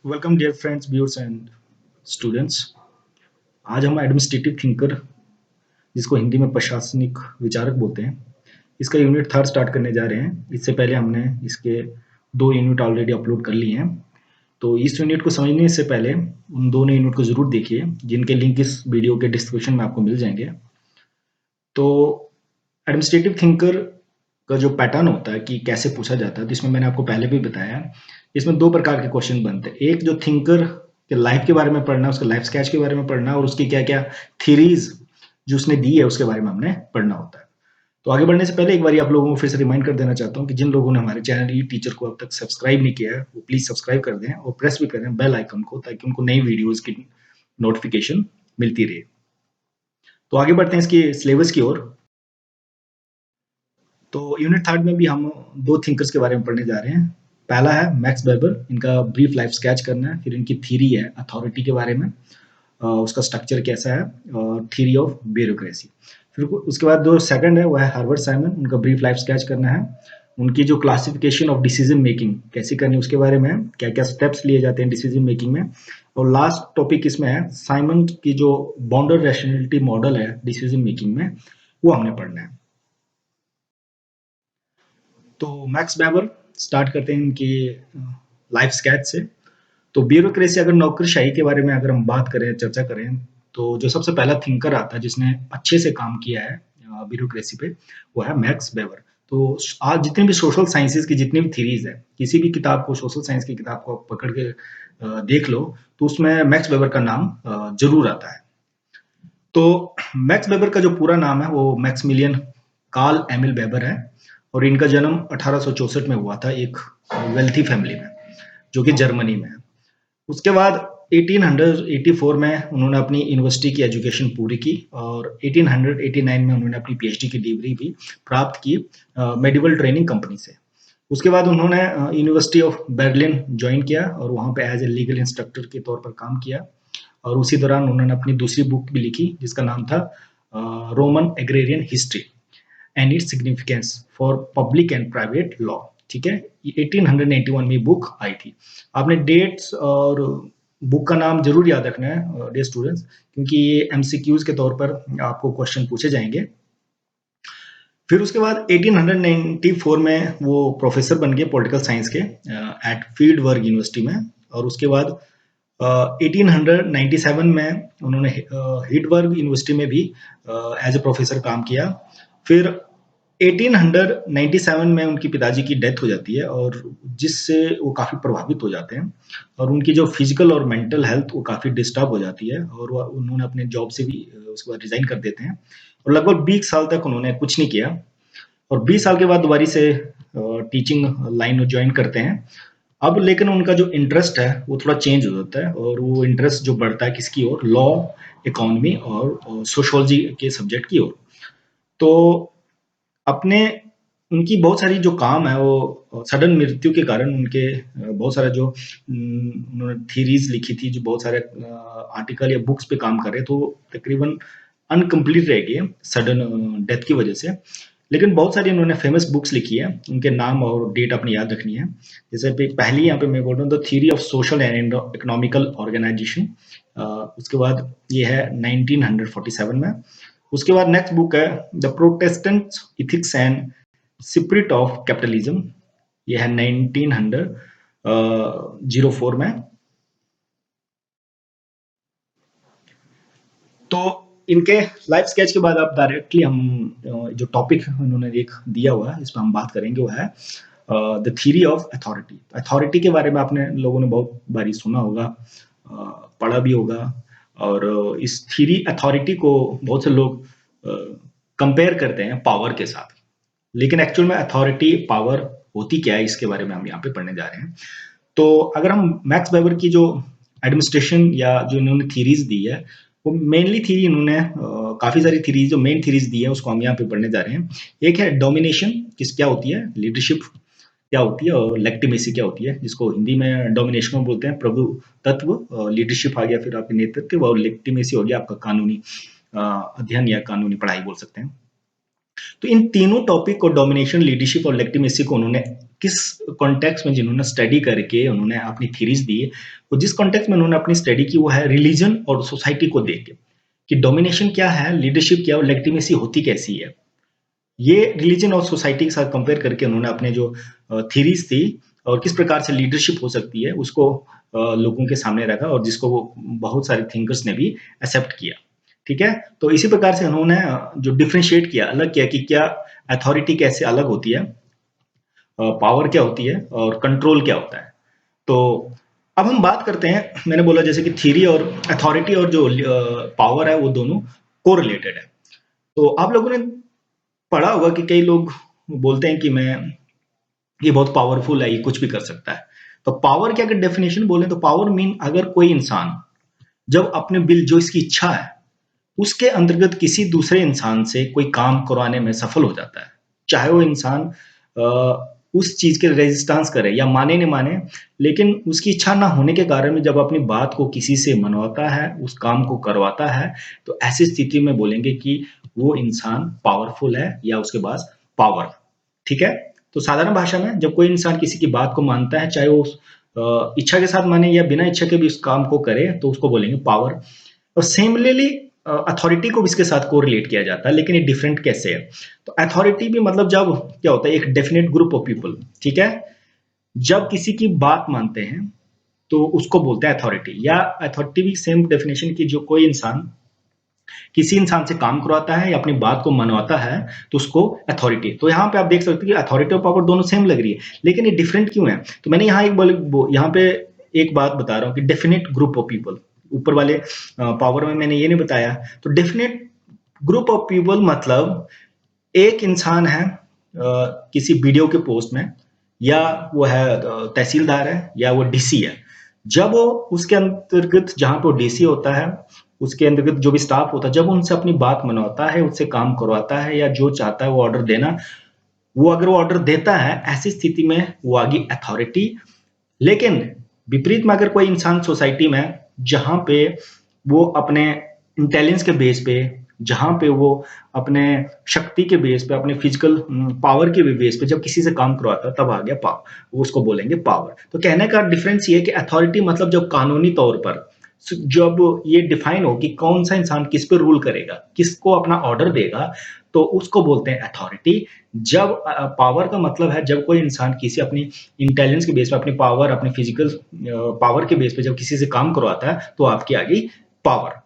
Welcome dear friends viewers and students. आज हम administrative thinker, जिसको हिंदी में प्रशासनिक विचारक बोलते हैं, इसका यूनिट थर्ड स्टार्ट करने जा रहे हैं। इससे पहले हमने इसके 2 यूनिट ऑलरेडी अपलोड कर लिए हैं। तो इस यूनिट को समझने से पहले उन दोनों यूनिट को ज़रूर देखिए, जिनके लिंक इस वीडियो के डिस्क्रिप्शन में आपको मिल जाएंगे। तो एडमिनिस्ट्रेटिव थिंकर का जो पैटर्न होता है कि कैसे पूछा जाता है, तो इसमें मैंने आपको पहले भी बताया, इसमें 2 प्रकार के क्वेश्चन बनते हैं। एक जो थिंकर के लाइफ के बारे में पढ़ना, उसका लाइफ स्केच के बारे में पढ़ना, और उसकी क्या-क्या थ्योरीज जो उसने दी है उसके बारे में हमने पढ़ना होता है। तो आगे बढ़ने से पहले एक बार आप लोगों को फिर से रिमाइंड कर देना चाहता हूँ कि जिन लोगों ने हमारे चैनल ई टीचर को अब तक सब्सक्राइब नहीं किया है, वो प्लीज सब्सक्राइब कर दें और प्रेस भी करें बेल आइकन को, ताकि उनको नई वीडियोज की नोटिफिकेशन मिलती रहे। तो आगे बढ़ते हैं इसकी सिलेबस की ओर। तो यूनिट थर्ड में भी हम 2 थिंकर्स के बारे में पढ़ने जा रहे हैं। पहला है मैक्स वेबर, इनका ब्रीफ लाइफ स्केच करना है। फिर इनकी थ्योरी है अथॉरिटी के बारे में, उसका स्ट्रक्चर कैसा है, और थ्योरी ऑफ ब्यूरोक्रेसी। फिर उसके बाद जो सेकंड है वो है हार्वर्ड साइमन, उनका ब्रीफ लाइफ स्केच करना है। उनकी जो क्लासिफिकेशन ऑफ डिसीजन मेकिंग कैसे करनी है उसके बारे में, क्या क्या स्टेप्स लिए जाते हैं डिसीजन मेकिंग में। और लास्ट टॉपिक इसमें है साइमन की जो बाउंडर रैशनैलिटी मॉडल है डिसीजन मेकिंग में, वो हमने पढ़ना है। तो मैक्स वेबर स्टार्ट करते हैं इनकी लाइफ स्केच से। तो ब्यूरोक्रेसी, अगर नौकरशाही के बारे में अगर हम बात करें, चर्चा करें, तो जो सबसे पहला थिंकर आता है जिसने अच्छे से काम किया है ब्यूरोक्रेसी पे, वो है मैक्स वेबर। तो आज जितने भी सोशल साइंसेज की जितनी भी थ्योरीज है, किसी भी किताब को, सोशल साइंस की किताब को आप पकड़ के देख लो, तो उसमें मैक्स वेबर का नाम जरूर आता है। तो मैक्स वेबर का जो पूरा नाम है वो मैक्समिलियन कार्ल एमिल वेबर है, और इनका जन्म 1864 में हुआ था एक वेल्थी फैमिली में, जो कि जर्मनी में है। उसके बाद 1884 में उन्होंने अपनी यूनिवर्सिटी की एजुकेशन पूरी की, और 1889 में उन्होंने अपनी पीएचडी की डिग्री भी प्राप्त की मेडिवल ट्रेनिंग कंपनी से। उसके बाद उन्होंने यूनिवर्सिटी ऑफ बर्लिन ज्वाइन किया और वहाँ पे एज ए लीगल इंस्ट्रक्टर के तौर पर काम किया। और उसी दौरान उन्होंने अपनी दूसरी बुक भी लिखी जिसका नाम था Roman agrarian history and its significance for public and private law. ठीक है, 1891 में बुक आई थी। आपने डेट्स और बुक का नाम जरूर याद रखना है डियर स्टूडेंट्स, क्योंकि ये एमसीक्यूज के तौर पर आपको क्वेश्चन पूछे जाएंगे। फिर उसके बाद 1894 में वो प्रोफेसर बन गए पॉलिटिकल साइंस के एट फील्डबर्ग यूनिवर्सिटी में। और उसके बाद 1897 में उन्होंने हिडबर्ग यूनिवर्सिटी में भी एज ए प्रोफेसर काम किया। फिर 1897 में उनके पिताजी की डेथ हो जाती है, और जिससे वो काफ़ी प्रभावित हो जाते हैं, और उनकी जो फिजिकल और मेंटल हेल्थ वो काफ़ी डिस्टर्ब हो जाती है, और उन्होंने अपने जॉब से भी उसके बाद रिजाइन कर देते हैं। और लगभग 20 साल तक उन्होंने कुछ नहीं किया, और 20 साल के बाद दोबारा से टीचिंग लाइन में ज्वाइन करते हैं। अब लेकिन उनका जो इंटरेस्ट है वो थोड़ा चेंज हो जाता है, और वो इंटरेस्ट जो बढ़ता है किसकी ओर, लॉ, इकोनॉमी और सोशियोलॉजी के सब्जेक्ट की ओर। तो अपने उनकी बहुत सारी जो काम है वो सडन मृत्यु के कारण उनके बहुत सारा जो उन्होंने थीरीज लिखी थी, जो बहुत सारे आर्टिकल या बुक्स पे काम कर रहे, तो तकरीबन अनकम्प्लीट रह गए सडन डेथ की वजह से। लेकिन बहुत सारी उन्होंने फेमस बुक्स लिखी है, उनके नाम और डेट अपनी याद रखनी है। जैसे पहली यहाँ पे मैं बोल रहा हूँ the theory of social and economical organisation, उसके बाद ये है 1947 में। उसके बाद नेक्स्ट बुक है the Protestant ethics and spirit of capitalism, ये है 1904 में। तो इनके लाइफ स्केच के बाद आप डायरेक्टली हम जो टॉपिक उन्होंने एक दिया हुआ है इस पर हम बात करेंगे, वो है the theory of authority. Authority के बारे में आपने लोगों ने बहुत बारी सुना होगा, पढ़ा भी होगा, और इस थ्योरी अथॉरिटी को बहुत से लोग कंपेयर करते हैं पावर के साथ। लेकिन एक्चुअल में अथॉरिटी पावर होती क्या है, इसके बारे में हम यहाँ पे पढ़ने जा रहे हैं। तो अगर हम मैक्स वेबर की जो एडमिनिस्ट्रेशन या जो इन्होंने थीरीज दी है, वो मेनली थी, इन्होंने काफी सारी थीरीज, जो मेन थीरीज दी है उसको हम यहाँ पे पढ़ने जा रहे हैं। एक है डोमिनेशन, किस क्या होती है, लीडरशिप क्या होती है, और लेक्टिमेसी क्या होती है, जिसको हिंदी में डोमिनेशन बोलते हैं, प्रभु तत्व। लीडरशिप आ गया फिर आपके नेतृत्व, और लेक्टिमेसी हो गया आपका कानूनी अध्ययन या कानूनी पढ़ाई बोल सकते हैं। तो इन तीनों टॉपिक को, डोमिनेशन, लीडरशिप और लेक्टिमेसी को, उन्होंने किस कॉन्टेक्स्ट में जिन्होंने स्टडी करके उन्होंने अपनी थीरीज दी, वो जिस कॉन्टेक्स्ट में उन्होंने अपनी स्टडी की वो है रिलीजन और सोसाइटी को देख के, कि डोमिनेशन क्या है, लीडरशिप क्या है और लेजिटिमेसी होती कैसी है। ये रिलीजन और सोसाइटी के साथ कंपेयर करके उन्होंने अपने जो थीरीज थी और किस प्रकार से लीडरशिप हो सकती है उसको लोगों के सामने रखा, और जिसको वो बहुत सारे थिंकर्स ने भी एक्सेप्ट किया। ठीक है, तो इसी प्रकार से उन्होंने जो डिफ्रेंशिएट किया, अलग किया कि क्या अथॉरिटी कैसे अलग होती है, पावर क्या होती है और कंट्रोल क्या होता है। तो अब हम बात करते हैं, मैंने बोला जैसे कि थ्योरी और अथॉरिटी और जो पावर है वो दोनों कोरिलेटेड है। तो आप लोगों ने पढ़ा होगा कि कई लोग बोलते हैं कि मैं ये बहुत पावरफुल है, ये कुछ भी कर सकता है। तो पावर की अगर डेफिनेशन बोले तो पावर मीन अगर कोई इंसान जब अपने बिल जो इसकी इच्छा है उसके अंतर्गत किसी दूसरे इंसान से कोई काम करवाने में सफल हो जाता है, चाहे वो इंसान उस चीज के रेजिस्टेंस करे या माने न माने, लेकिन उसकी इच्छा ना होने के कारण में जब अपनी बात को किसी से मनवाता है, उस काम को करवाता है, तो ऐसी स्थिति में बोलेंगे कि वो इंसान पावरफुल है या उसके पास पावर। ठीक है, तो साधारण भाषा में जब कोई इंसान किसी की बात को मानता है, चाहे वो इच्छा के साथ माने या बिना इच्छा के भी उस काम को करे, तो उसको बोलेंगे पावर। और सिमिलरली अथॉरिटी को भी इसके साथ कोरिलेट किया जाता है, लेकिन ये डिफरेंट कैसे है। तो अथॉरिटी भी मतलब जब क्या होता है, एक डेफिनेट ग्रुप ऑफ पीपल, ठीक है, जब किसी की बात मानते हैं तो उसको बोलते हैं अथॉरिटी। या अथॉरिटी भी सेम डेफिनेशन की, जो कोई इंसान किसी इंसान से काम करवाता है या अपनी बात को मनवाता है तो उसको अथॉरिटी। तो यहाँ पे आप देख सकते हो कि अथॉरिटी और पावर दोनों सेम लग रही है, लेकिन ये डिफरेंट क्यों है। तो मैंने यहाँ यहाँ पे एक बात बता रहा हूँ कि डेफिनेट ग्रुप ऑफ पीपल, ऊपर वाले पावर में मैंने ये नहीं बताया। तो डेफिनेट ग्रुप ऑफ पीपल मतलब एक इंसान है किसी वीडियो के पोस्ट में, या वो है तहसीलदार है या वो डीसी है। जब वो उसके अंतर्गत जहां पर डीसी होता है, उसके अंतर्गत जो भी स्टाफ होता है, जब उनसे अपनी बात मनवाता है, उससे काम करवाता है या जो चाहता है वो ऑर्डर देना, वो अगर वो ऑर्डर देता है, ऐसी स्थिति में वो आ गई अथॉरिटी। लेकिन विपरीत में अगर कोई इंसान सोसाइटी में जहां पे वो अपने इंटेलिजेंस के बेस पे, जहां पे वो अपने शक्ति के बेस पे, अपने फिजिकल पावर के बेस पे जब किसी से काम करवाता है, तब आ गया पावर, उसको बोलेंगे पावर। तो कहने का डिफरेंस ये है कि अथॉरिटी मतलब जब कानूनी तौर पर जब ये डिफाइन हो कि कौन सा इंसान किस पे रूल करेगा, किसको अपना ऑर्डर देगा, तो उसको बोलते हैं अथॉरिटी। जब पावर का मतलब है जब कोई इंसान किसी अपनी इंटेलिजेंस के बेस पे, अपनी पावर, अपनी फिजिकल पावर के बेस पे जब किसी से काम करवाता है, तो आपकी आ गई पावर।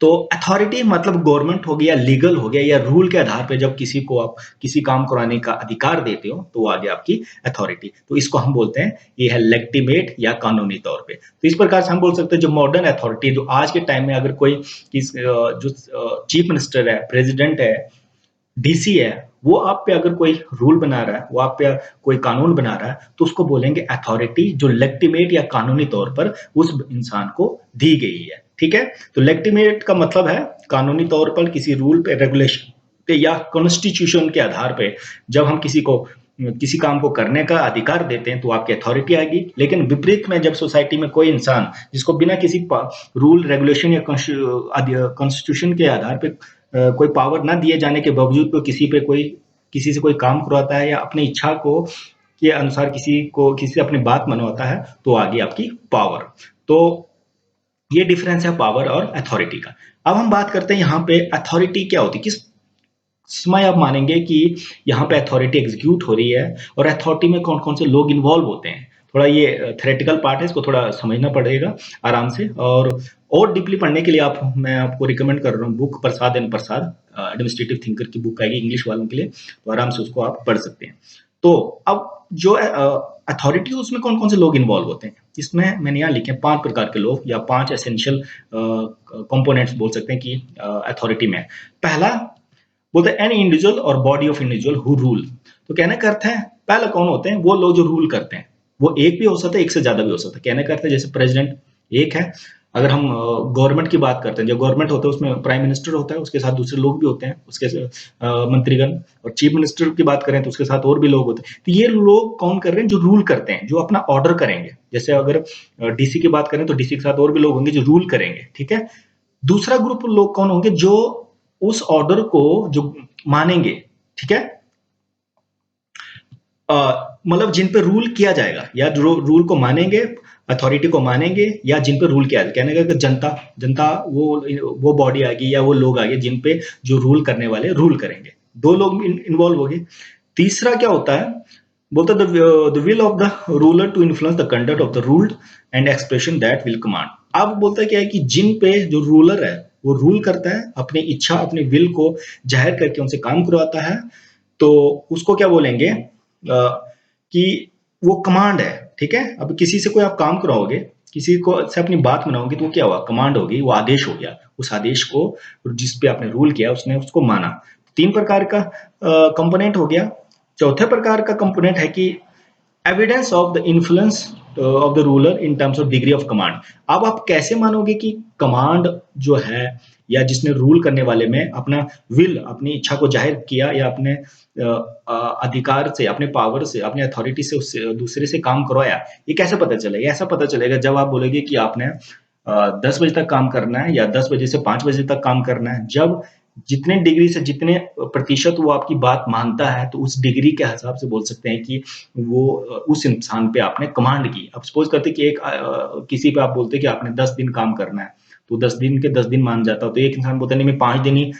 तो अथॉरिटी मतलब गवर्नमेंट हो गया, लीगल हो गया, या रूल के आधार पे जब किसी को आप किसी काम कराने का अधिकार देते हो, तो वो आ गया आपकी अथॉरिटी। तो इसको हम बोलते हैं ये है लेजिटिमेट या कानूनी तौर पे। तो इस प्रकार से हम बोल सकते हैं जो मॉडर्न अथॉरिटी, जो आज के टाइम में अगर कोई जो चीफ मिनिस्टर है, प्रेसिडेंट है, डीसी है, वो आप पे अगर कोई रूल बना रहा है, वो आप पे कोई कानून बना रहा है, तो उसको बोलेंगे अथॉरिटी, जो लेजिटिमेट या कानूनी तौर पर उस इंसान को दी गई है। ठीक है, तो लेजिटिमेट का मतलब है कानूनी तौर पर किसी रूल पे, रेगुलेशन पे या कॉन्स्टिट्यूशन के आधार पे जब हम किसी को किसी काम को करने का अधिकार देते हैं, तो आपकी अथॉरिटी आएगी। लेकिन विपरीत में जब सोसाइटी में कोई इंसान जिसको बिना किसी रूल, रेगुलेशन या कॉन्स्टिट्यूशन के आधार पे कोई पावर ना दिए जाने के बावजूद को किसी से कोई काम करवाता है या अपनी इच्छा को के अनुसार किसी से अपनी बात मनवाता है, तो आगे आपकी पावर। तो ये डिफरेंस है पावर और अथॉरिटी का। अब हम बात करते हैं यहाँ पे अथॉरिटी क्या होती है, किस समय आप मानेंगे कि यहाँ पे अथॉरिटी एग्जीक्यूट हो रही है, और अथॉरिटी में कौन कौन से लोग इन्वॉल्व होते हैं। थोड़ा ये थ्योरेटिकल पार्ट है, इसको थोड़ा समझना पड़ेगा आराम से। और डीपली पढ़ने के लिए मैं आपको रिकमेंड कर रहा हूँ book Prasad and Prasad, administrative thinker की बुक आएगी इंग्लिश वालों के लिए, तो आराम से उसको आप पढ़ सकते हैं। तो अब जो अथॉरिटी, उसमें कौन कौन से लोग इन्वॉल्व होते हैं, इसमें मैंने यहाँ लिखे 5 प्रकार के लोग या 5 एसेंशियल कंपोनेंट्स बोल सकते हैं कि अथॉरिटी में। पहला बोलते हैं एनी इंडिविजुअल और body of individual who rule. तो कहने का अर्थ है पहला कौन होते हैं, वो लोग जो रूल करते हैं। वो एक भी हो सकता है, एक से ज्यादा भी हो सकता है। कहने का अर्थ है जैसे प्रेसिडेंट एक है, अगर हम गवर्नमेंट की बात करते हैं, जो गवर्नमेंट होता है उसमें प्राइम मिनिस्टर होता है, उसके साथ दूसरे लोग भी होते हैं, उसके मंत्रीगण। और चीफ मिनिस्टर की बात करें तो उसके साथ और भी लोग होते हैं। तो ये लोग कौन कर रहे हैं, जो रूल करते हैं, जो अपना ऑर्डर करेंगे। जैसे अगर डीसी की बात करें तो डीसी के साथ और भी लोग होंगे जो रूल करेंगे। ठीक है, दूसरा ग्रुप लोग कौन होंगे, जो उस ऑर्डर को जो मानेंगे। ठीक है, मतलब जिन पे रूल किया जाएगा या रूल को मानेंगे, अथॉरिटी को मानेंगे, या जिन पे रूल किया जाएगा। कहने का कि जनता जनता वो बॉडी आ गई या वो लोग आ गए जिन पे जो रूल करने वाले रूल करेंगे। दो लोग इन्वॉल्व हो गए। तीसरा क्या होता है, बोलता है the will of the ruler to influence the conduct of the ruled and expression that will command. अब बोलता है क्या है कि जिन पे जो रूलर है वो रूल करता है, अपनी इच्छा अपनी विल को जाहिर करके उनसे काम करवाता है, तो उसको क्या बोलेंगे कि वो कमांड है। ठीक है, अब किसी से कोई आप काम कराओगे, किसी को से अपनी बात मनाओगे, तो वो क्या हुआ, कमांड होगी, वो आदेश हो गया। उस आदेश को जिस पे आपने रूल किया उसने उसको माना। तीन प्रकार का कंपोनेंट हो गया। चौथे प्रकार का कंपोनेंट है कि evidence of the influence of the ruler in terms of degree of command. अब आप कैसे मानोगे कि कमांड जो है या जिसने रूल करने वाले में अपना विल अपनी इच्छा को जाहिर किया या अपने अधिकार से, अपने पावर से, अपने अथॉरिटी से उससे दूसरे से काम करवाया, ये कैसे पता चलेगा? ऐसा पता चलेगा जब आप बोलोगे कि आपने 10 बजे तक काम करना है या 10 बजे से 5 बजे तक काम करना है। जब जितने डिग्री से जितने प्रतिशत वो आपकी बात मानता है, तो उस डिग्री के हिसाब से बोल सकते हैं कि वो उस इंसान पे आपने कमांड की। अब सपोज करते कि किसी पे आप बोलते कि आपने 10 दिन काम करना है, तो 10 दिन के 10 दिन मान जाता, तो एक इंसान बोलता नहीं मैं 5 दिन ही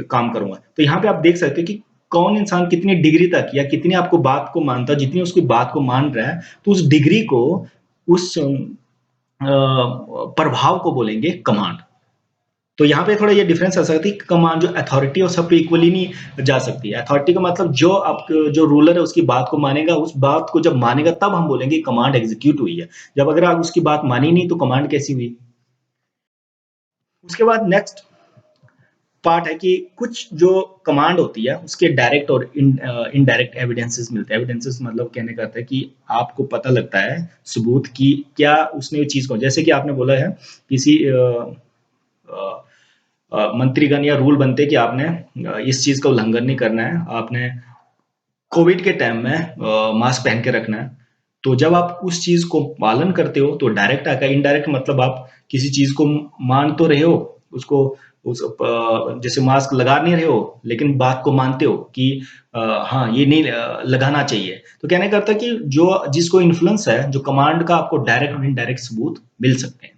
काम करूंगा। तो यहाँ पे आप देख सकते हैं कि कौन इंसान कितनी डिग्री तक या कितनी आपको बात को मानता, जितनी उसकी बात को मान रहा है, तो उस डिग्री को, उस प्रभाव को बोलेंगे कमांड। तो यहाँ पे थोड़ा ये डिफरेंस आ सकती है कि कमांड जो अथॉरिटी और सब पे इक्वली नहीं जा सकती है। अथॉरिटी का मतलब जो आप जो रूलर है उसकी बात को मानेगा, उस बात को जब मानेगा तब हम बोलेंगे कमांड एग्जीक्यूट हुई है। जब अगर आप उसकी बात मानी नहीं तो कमांड कैसी हुई? उसके बाद नेक्स्ट पार्ट है कि कुछ जो कमांड होती है उसके डायरेक्ट और इनडायरेक्ट एविडेंसेस मिलते हैं। एविडेंसेस मतलब कहने का अर्थ है कि आपको पता लगता है सबूत की क्या उसने ये चीज को, जैसे कि आपने बोला है किसी मंत्रीगण या रूल बनते कि आपने इस चीज का उल्लंघन नहीं करना है, आपने कोविड के टाइम में मास्क पहन के रखना है। तो जब आप उस चीज को पालन करते हो तो डायरेक्ट आता है। इनडायरेक्ट मतलब आप किसी चीज को मान तो रहे हो, उसको जैसे मास्क लगा नहीं रहे हो लेकिन बात को मानते हो कि हाँ ये नहीं लगाना चाहिए। तो कहने का अर्थ है कि जो जिसको इन्फ्लुएंस है, जो कमांड का आपको डायरेक्ट और इनडायरेक्ट सबूत मिल सकते हैं।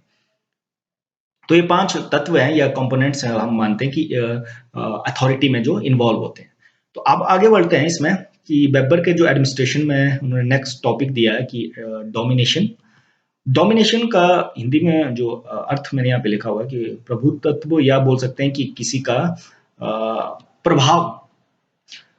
तो ये 5 तत्व हैं या कंपोनेंट्स हैं, हम मानते हैं कि अथॉरिटी में जो इन्वॉल्व होते हैं। तो अब आगे बढ़ते हैं इसमें कि वेबर के जो एडमिनिस्ट्रेशन में उन्होंने नेक्स्ट टॉपिक दिया है कि डोमिनेशन। डोमिनेशन का हिंदी में जो अर्थ मैंने यहाँ पे लिखा हुआ है कि प्रभुत्व, या बोल सकते हैं कि किसी का प्रभाव,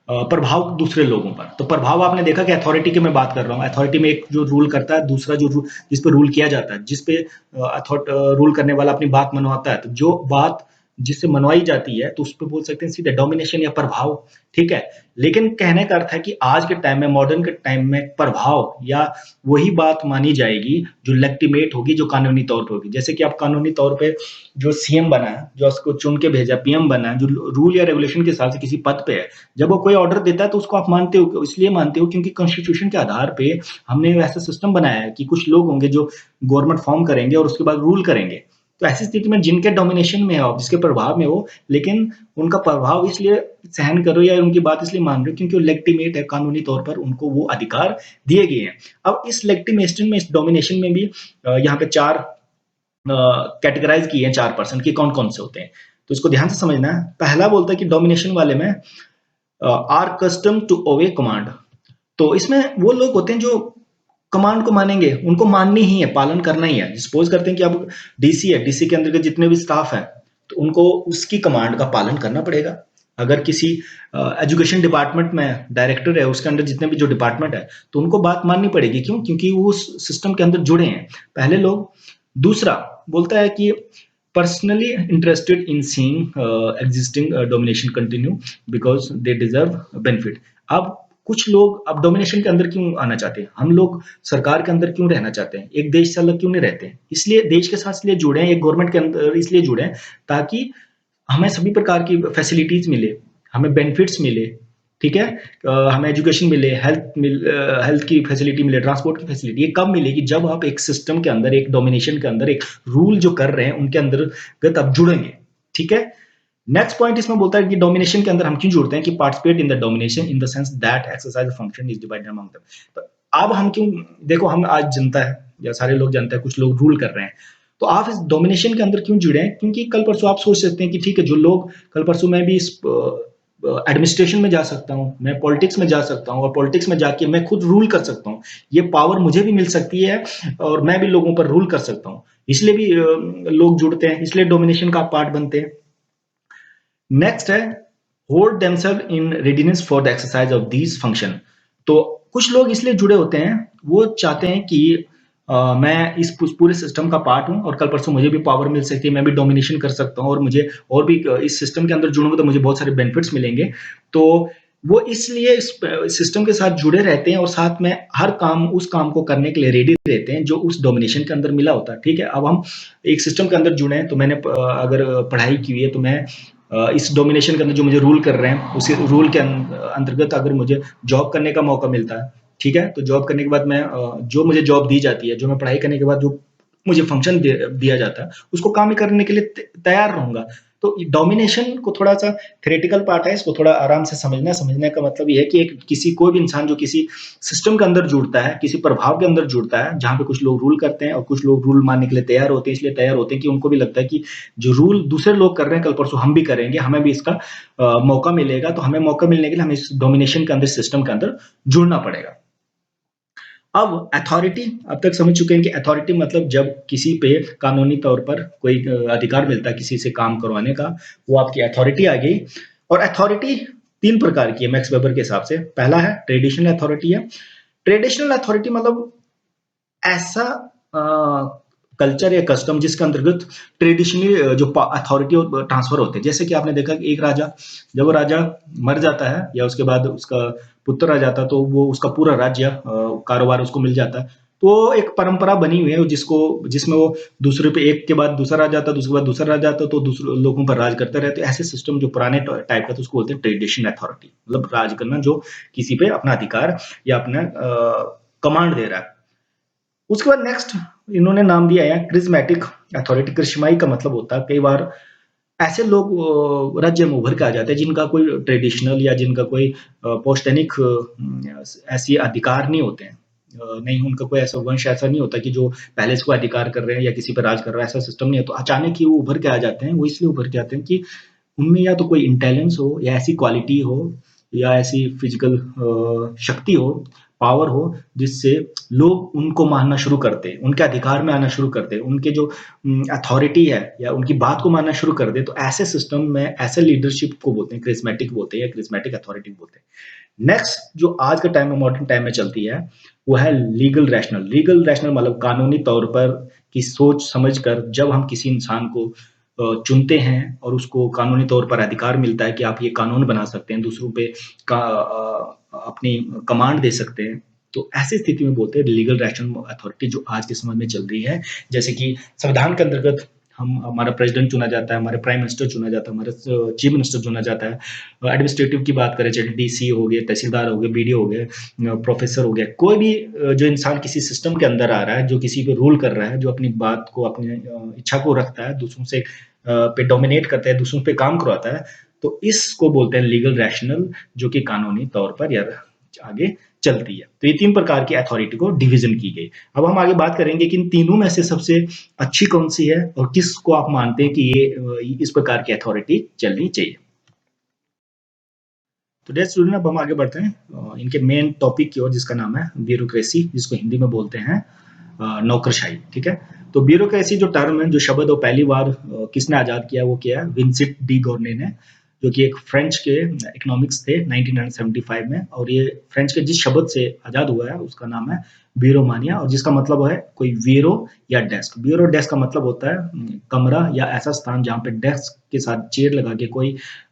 प्रभाव दूसरे लोगों पर। तो प्रभाव आपने देखा कि अथॉरिटी की मैं बात कर रहा हूँ। अथॉरिटी में एक जो रूल करता है, दूसरा जो जिस पे रूल किया जाता है, जिस पे रूल करने वाला अपनी बात मनवाता है, तो जो बात जिससे मनवाई जाती है तो उस पर बोल सकते हैं सीधे डोमिनेशन या प्रभाव। ठीक है, लेकिन कहने का अर्थ है कि आज के टाइम में, मॉडर्न के टाइम में प्रभाव या वही बात मानी जाएगी जो लेगिटिमेट होगी, जो कानूनी तौर पर होगी। जैसे कि आप कानूनी तौर पे जो सीएम बना है, जो उसको चुन के भेजा, पीएम बना है, जो रूल या रेगुलेशन के हिसाब से किसी पद पे है, जब वो कोई ऑर्डर देता है तो उसको आप मानते हो, इसलिए मानते हो क्योंकि कॉन्स्टिट्यूशन के आधार पे हमने ऐसा सिस्टम बनाया है कि कुछ लोग होंगे जो गवर्नमेंट फॉर्म करेंगे और उसके बाद रूल करेंगे। तो ऐसी स्थिति में जिनके डोमिनेशन में हो, जिसके प्रभाव में हो, लेकिन उनका प्रभाव इसलिए सहन करो या उनकी बात इसलिए मान रहे हो क्योंकि वो लेगिटिमेट है, कानूनी तौर पर उनको वो अधिकार दिए गए हैं। अब इस लेगिटिमेशन में, इस डोमिनेशन में भी यहाँ पे 4 कैटेगराइज किए हैं, 4 पर्सन की कौन कौन से होते हैं। तो इसको ध्यान से समझना है। पहला बोलता है कि डोमिनेशन वाले में are custom to obey command. तो इसमें वो लोग होते हैं जो कमांड को मानेंगे, उनको माननी ही है, पालन करना ही है। सपोज करते हैं कि अब डीसी है, डीसी के अंदर के जितने भी स्टाफ है तो उनको उसकी कमांड का पालन करना पड़ेगा। अगर किसी एजुकेशन डिपार्टमेंट में डायरेक्टर है, उसके अंदर जितने भी जो डिपार्टमेंट है तो उनको बात माननी पड़ेगी। क्यों? क्योंकि वो उस सिस्टम के अंदर जुड़े हैं पहले लोग। दूसरा बोलता है कि personally interested in seeing existing domination continue because they deserve benefit। अब कुछ लोग अब डोमिनेशन के अंदर क्यों आना चाहते हैं? हम लोग सरकार के अंदर क्यों रहना चाहते हैं? एक देश से अलग क्यों नहीं रहते हैं? इसलिए देश के साथ इसलिए जुड़े हैं, एक गवर्नमेंट के अंदर इसलिए जुड़े हैं ताकि हमें सभी प्रकार की फैसिलिटीज मिले, हमें बेनिफिट्स मिले। ठीक है, हमें एजुकेशन मिले, हेल्थ की फैसिलिटी मिले, ट्रांसपोर्ट की फैसिलिटी। ये कब मिलेगी? जब आप एक सिस्टम के अंदर, एक डोमिनेशन के अंदर, एक रूल जो कर रहे हैं उनके अंतर्गत आप जुड़ेंगे। ठीक है, नेक्स्ट पॉइंट इसमें बोलता है कि डोमिनेशन के अंदर हम क्यों जुड़ते हैं कि participate in the domination in the sense that exercise function is divided among them. तो अब हम क्यों, देखो हम आज जनता है या सारे लोग जानते हैं, कुछ लोग रूल कर रहे हैं, तो आप इस डोमिनेशन के अंदर क्यों जुड़े हैं? क्योंकि कल परसों आप सोच सकते हैं कि ठीक है, जो लोग कल परसों मैं भी इस एडमिनिस्ट्रेशन में जा सकता हूँ, मैं पॉलिटिक्स में जा सकता हूँ और पॉलिटिक्स में जाके मैं खुद रूल कर सकता हूँ, ये पावर मुझे भी मिल सकती है और मैं भी लोगों पर रूल कर सकता हूँ, इसलिए भी लोग जुड़ते हैं, इसलिए डोमिनेशन का पार्ट बनते हैं। नेक्स्ट है hold themselves in readiness for the exercise of these function. तो कुछ लोग इसलिए जुड़े होते हैं, वो चाहते हैं कि मैं इस पूरे सिस्टम का पार्ट हूँ और कल परसों मुझे भी पावर मिल सकती है, मैं भी डोमिनेशन कर सकता हूँ और मुझे और भी इस सिस्टम के अंदर जुड़ूंगा तो मुझे बहुत सारे बेनिफिट्स मिलेंगे। तो वो इसलिए इस सिस्टम के साथ जुड़े रहते हैं और साथ में हर काम उस काम को करने के लिए रेडी रहते हैं जो उस डोमिनेशन के अंदर मिला होता है। ठीक है, अब हम एक सिस्टम के अंदर जुड़े हैं, तो मैंने अगर पढ़ाई की हुई है तो मैं इस डोमिनेशन के अंदर जो मुझे रूल कर रहे हैं उसी रूल के अंतर्गत अगर मुझे जॉब करने का मौका मिलता है, ठीक है, तो जॉब करने के बाद मैं जो मुझे जॉब दी जाती है, जो मैं पढ़ाई करने के बाद जो मुझे फंक्शन दिया जाता है, उसको काम करने के लिए तैयार रहूंगा। तो डोमिनेशन को थोड़ा सा थ्योरेटिकल पार्ट है, इसको थोड़ा आराम से समझने का मतलब ये है कि एक किसी कोई भी इंसान जो किसी सिस्टम के अंदर जुड़ता है, किसी प्रभाव के अंदर जुड़ता है जहां पे कुछ लोग रूल करते हैं और कुछ लोग रूल मानने के लिए तैयार होते हैं, इसलिए तैयार होते हैं कि उनको भी लगता है कि जो रूल दूसरे लोग कर रहे हैं कल परसों हम भी करेंगे, हमें भी इसका मौका मिलेगा, तो हमें मौका मिलने के लिए हमें इस डोमिनेशन के अंदर, सिस्टम के अंदर जुड़ना पड़ेगा। अब अथॉरिटी, अब तक समझ चुके हैं कि अथॉरिटी मतलब जब किसी पे कानूनी तौर पर कोई अधिकार मिलता है किसी से काम करवाने का, वो आपकी अथॉरिटी आ गई। और अथॉरिटी तीन प्रकार की है मैक्स वेबर के हिसाब से। पहला है ट्रेडिशनल अथॉरिटी है। ट्रेडिशनल अथॉरिटी मतलब ऐसा कल्चर या कस्टम जिसके अंतर्गत ट्रेडिशनली जो अथॉरिटी ट्रांसफर होते हैं। जैसे कि आपने देखा कि एक राजा, जब वो राजा मर जाता है या उसके बाद उसका पुत्र आ जाता है, तो वो उसका पूरा राज्य कारोबार उसको मिल जाता है। तो एक परंपरा बनी हुई है जिसको, जिसमें वो दूसरे पे एक के बाद दूसरा राजा आता है, दूसरे बाद दूसरा राजा आता है, तो दूसरे लोगों पर राज करते रहते। ऐसे सिस्टम जो पुराने टाइप का, तो उसको बोलते हैं ट्रेडिशनल अथॉरिटी, मतलब राज करना जो किसी पे अपना अधिकार या अपना कमांड दे रहा है। उसके बाद नेक्स्ट इन्होंने नाम दिया है क्रिज्मेटिक अथॉरिटी। कृष्माई का मतलब होता है कई बार ऐसे लोग राज्य में उभर के आ जाते हैं जिनका कोई ट्रेडिशनल या जिनका कोई पौराणिक ऐसी अधिकार नहीं होते हैं, नहीं उनका कोई ऐसा वंश ऐसा नहीं होता कि जो पहले से कोई अधिकार कर रहे हैं या किसी पर राज कर रहा है, ऐसा सिस्टम नहीं है। तो अचानक ही वो उभर के आ जाते हैं। वो इसलिए उभर के आते हैं कि उनमें या तो कोई इंटेलिजेंस हो या ऐसी क्वालिटी हो या ऐसी फिजिकल शक्ति हो, पावर हो, जिससे लोग उनको मानना शुरू करते हैं, उनके अधिकार में आना शुरू करते हैं, उनके जो अथॉरिटी है या उनकी बात को मानना शुरू कर दे। तो ऐसे सिस्टम में ऐसे लीडरशिप को बोलते हैं क्रिस्मेटिक बोलते हैं या क्रिस्मेटिक अथॉरिटी बोलते हैं। नेक्स्ट जो आज के टाइम में, मॉडर्न टाइम में चलती है, वो है लीगल रैशनल। लीगल रैशनल मतलब कानूनी तौर पर की सोच समझ कर जब हम किसी इंसान को चुनते हैं और उसको कानूनी तौर पर अधिकार मिलता है कि आप ये कानून बना सकते हैं, दूसरों पे अपनी कमांड दे सकते हैं, तो ऐसी स्थिति में बोलते हैं लीगल रैशनल अथॉरिटी जो आज के समय में चल रही है। जैसे कि संविधान के अंतर्गत हम, हमारा प्रेसिडेंट चुना जाता है, हमारे प्राइम मिनिस्टर चुना जाता है, हमारा चीफ मिनिस्टर चुना जाता है। एडमिनिस्ट्रेटिव की बात करें, चाहे डीसी हो गए, तहसीलदार हो गए, बीडीओ हो गए, प्रोफेसर हो गया, कोई भी जो इंसान किसी सिस्टम के अंदर आ रहा है, जो किसी पे रूल कर रहा है, जो अपनी बात को, अपनी इच्छा को रखता है, दूसरों से पे डोमिनेट करता है, दूसरों पे काम करवाता है, तो इसको बोलते हैं लीगल रैशनल, जो कि कानूनी तौर पर या आगे चलती है। तो ये तीन प्रकार की अथॉरिटी को डिवीजन की गई। अब हम आगे बात करेंगे कि इन तीनों में से सबसे अच्छी कौन सी है और किसको आप मानते हैं कि ये इस प्रकार की अथॉरिटी चलनी चाहिए। तो डेयर स्टूडेंट, अब हम आगे बढ़ते हैं इनके मेन टॉपिक की ओर, जिसका नाम है ब्यूरोक्रेसी, जिसको हिंदी में बोलते हैं नौकरशाही। ठीक है, तो ब्यूरोक्रेसी जो टर्म है, जो शब्द वो पहली बार किसने आजाद किया, वो किया है विंसेंट डी गोर्ने ने, जो कि एक फ्रेंच के इकोनॉमिक्स थे 1975 में। और ये फ्रेंच के जिस शब्द से आजाद हुआ है उसका नाम है ब्यूरोमानिया, और जिसका मतलब है कोई ब्यूरो या डेस्क। ब्यूरो डेस्क का मतलब होता है कमरा या ऐसा स्थान जहाँ पे डेस्क के साथ चेयर लगा के कोई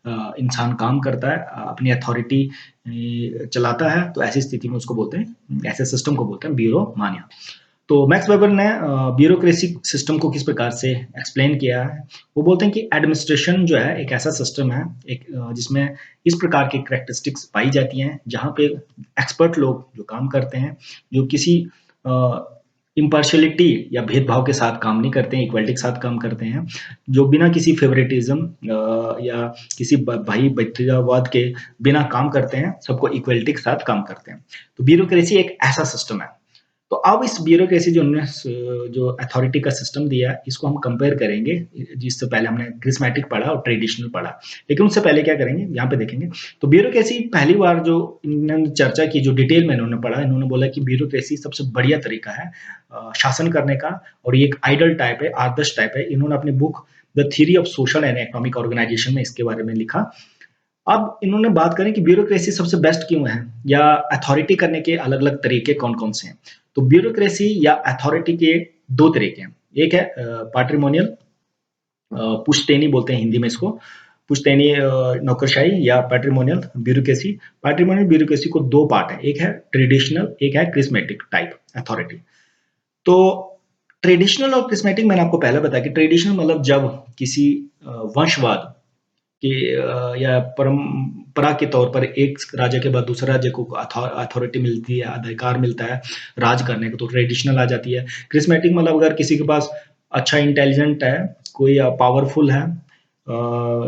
इंसान काम करता है, अपनी अथॉरिटी चलाता है। तो ऐसी स्थिति में उसको बोलते हैं, ऐसे सिस्टम को बोलते हैं ब्यूरोमानिया। तो मैक्स वेबर ने ब्यूरोक्रेसी सिस्टम को किस प्रकार से एक्सप्लेन किया है, वो बोलते हैं कि एडमिनिस्ट्रेशन जो है एक ऐसा सिस्टम है, एक जिसमें इस प्रकार की कैरेक्टरिस्टिक्स पाई जाती हैं, जहाँ पे एक्सपर्ट लोग जो काम करते हैं, जो किसी इम्पार्शियलिटी या भेदभाव के साथ काम नहीं करते हैं, इक्वालिटी के साथ काम करते हैं, जो बिना किसी फेवरेटिज्म या किसी भाई भतीजावाद के बिना काम करते हैं, सबको इक्वालिटी के साथ काम करते हैं। तो ब्यूरोक्रेसी एक ऐसा सिस्टम है। तो अब इस ब्यूरोक्रेसी जो उन्होंने जो अथॉरिटी का सिस्टम दिया है, इसको हम कंपेयर करेंगे, जिससे पहले हमने क्रिस्मेटिक पढ़ा और ट्रेडिशनल पढ़ा। लेकिन उससे पहले क्या करेंगे, यहाँ पे देखेंगे। तो ब्यूरोक्रेसी पहली बार जो इन्होंने चर्चा की, जो डिटेल में इन्होंने पढ़ा, इन्होंने बोला कि ब्यूरोक्रेसी सबसे बढ़िया तरीका है शासन करने का, और ये एक आइडल टाइप है, आदर्श टाइप है। इन्होंने अपनी book the theory of social and economic organisation में इसके बारे में लिखा। अब इन्होंने बात करें कि ब्यूरोक्रेसी सबसे बेस्ट क्यों है, या अथॉरिटी करने के अलग-अलग तरीके कौन-कौन से हैं। तो ब्यूरोक्रेसी या अथॉरिटी के 2 तरीके हैं। एक है पैट्रिमोनियल, पुश्तैनी बोलते हैं हिंदी में इसको, पुश्तैनी नौकरशाही या पैट्रिमोनियल ब्यूरोक्रेसी। पैट्रिमोनियल ब्यूरोक्रेसी को 2 पार्ट है, एक है ट्रेडिशनल, एक है क्रिस्मेटिक टाइप अथॉरिटी। तो ट्रेडिशनल और क्रिस्मेटिक मैंने आपको पहले बताया कि ट्रेडिशनल मतलब जब किसी वंशवाद कि या परंपरा के तौर पर एक राजा के बाद दूसरे राज्य को अथॉरिटी मिलती है, अधिकार मिलता है राज करने को, तो ट्रेडिशनल आ जाती है। क्रिस्मेटिक मतलब अगर किसी के पास अच्छा इंटेलिजेंट है, कोई पावरफुल है,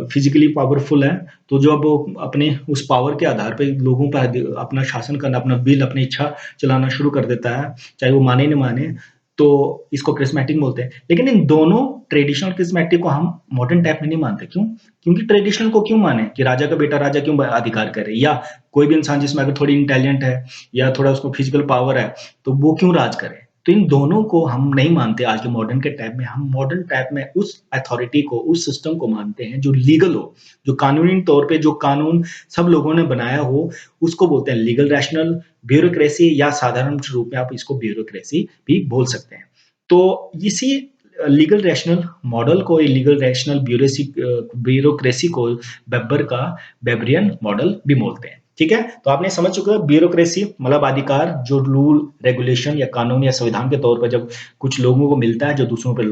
फिजिकली पावरफुल है, तो जो अब वो अपने उस पावर के आधार पे लोगों पर अपना शासन करना, अपना बिल, अपनी इच्छा चलाना शुरू कर देता है, चाहे वो माने न माने, तो इसको क्रिस्मेटिक बोलते हैं। लेकिन इन दोनों ट्रेडिशनल क्रिस्मेटिक को हम मॉडर्न टाइप में नहीं मानते। क्यों? क्योंकि ट्रेडिशनल को क्यों माने कि राजा का बेटा राजा क्यों अधिकार करे, या कोई भी इंसान जिसमें अगर थोड़ी इंटेलिजेंट है या थोड़ा उसको फिजिकल पावर है, तो वो क्यों राज करे। तो इन दोनों को हम नहीं मानते आज के मॉडर्न के टाइप में। हम मॉडर्न टाइप में उस अथॉरिटी को, उस सिस्टम को मानते हैं जो लीगल हो, जो कानूनी तौर पे जो कानून सब लोगों ने बनाया हो, उसको बोलते हैं लीगल रैशनल ब्यूरोक्रेसी, या साधारण रूप में आप इसको ब्यूरोक्रेसी भी बोल सकते हैं। तो इसी लीगल रैशनल मॉडल को, लीगल रैशनल ब्यूरोक्रेसी को वेबर का वेबरियन मॉडल भी बोलते हैं। ठीक है, तो आपने समझ चुके हो ब्यूरोक्रेसी मतलब अधिकार जो रूल रेगुलेशन या कानून या संविधान के तौर पर जब कुछ लोगों को मिलता है जो दूसरों पर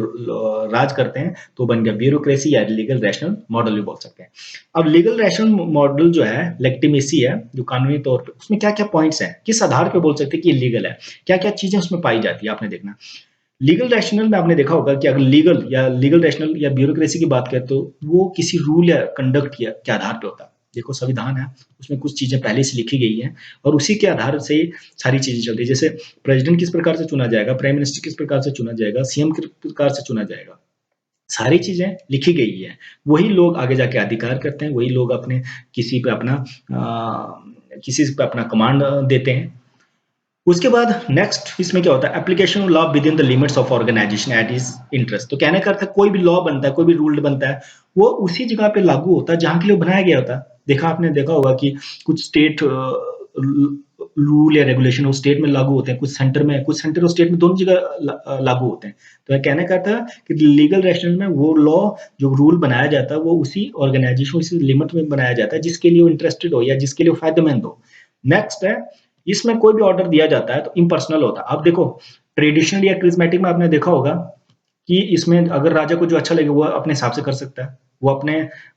राज करते हैं, तो बन गया ब्यूरोक्रेसी या लीगल रैशनल मॉडल भी बोल सकते हैं। अब लीगल रैशनल मॉडल जो है, लेजिटिमेसी है जो कानूनी तौर पर, उसमें क्या क्या पॉइंट्स हैं, किस आधार पर बोल सकते हैं कि ये लीगल है, क्या क्या चीजें उसमें पाई जाती है, आपने देखना। लीगल रैशनल में आपने देखा होगा कि अगर लीगल रैशनल या ब्यूरोक्रेसी की बात करें, तो वो किसी रूल या कंडक्ट के आधार पे होता है। देखो संविधान है, उसमें कुछ चीजें पहले से लिखी गई हैं, और उसी के आधार से सारी चीजें चलती है। जैसे प्रेसिडेंट किस प्रकार से चुना जाएगा, प्राइम मिनिस्टर किस प्रकार से चुना जाएगा, सीएम किस प्रकार से चुना जाएगा, सारी चीजें लिखी गई है। वही लोग आगे जाके अधिकार करते हैं, वही लोग अपने किसी पे अपना कमांड देते हैं। उसके बाद नेक्स्ट इसमें क्या होता है, application of law within the limits of organisation at is interest. तो कहने का अर्थ है कोई भी लॉ बनता है, कोई भी रूल बनता है, वो उसी जगह पे लागू होता है जहां के लिए बनाया गया होता है। आपने देखा होगा कि कुछ स्टेट रूल या रेगुलेशन उस स्टेट में लागू होते हैं, कुछ सेंटर और स्टेट में दोनों जगह लागू होते हैं। तो कहने का था कि लीगल रैशनल में वो लॉ जो रूल बनाया जाता है वो उसी ऑर्गेनाइजेशन, उसी लिमिट में बनाया जाता है जिसके लिए वो इंटरेस्टेड हो या जिसके लिए वो फायदेमंद हो। नेक्स्ट है, इसमें कोई भी ऑर्डर दिया जाता है तो इम्पर्सनल होता है। अब देखो ट्रेडिशनल या क्रिस्मेटिक में आपने देखा होगा कि इसमें अगर राजा को जो अच्छा लगे वो अपने हिसाब से कर सकता है, वो अपने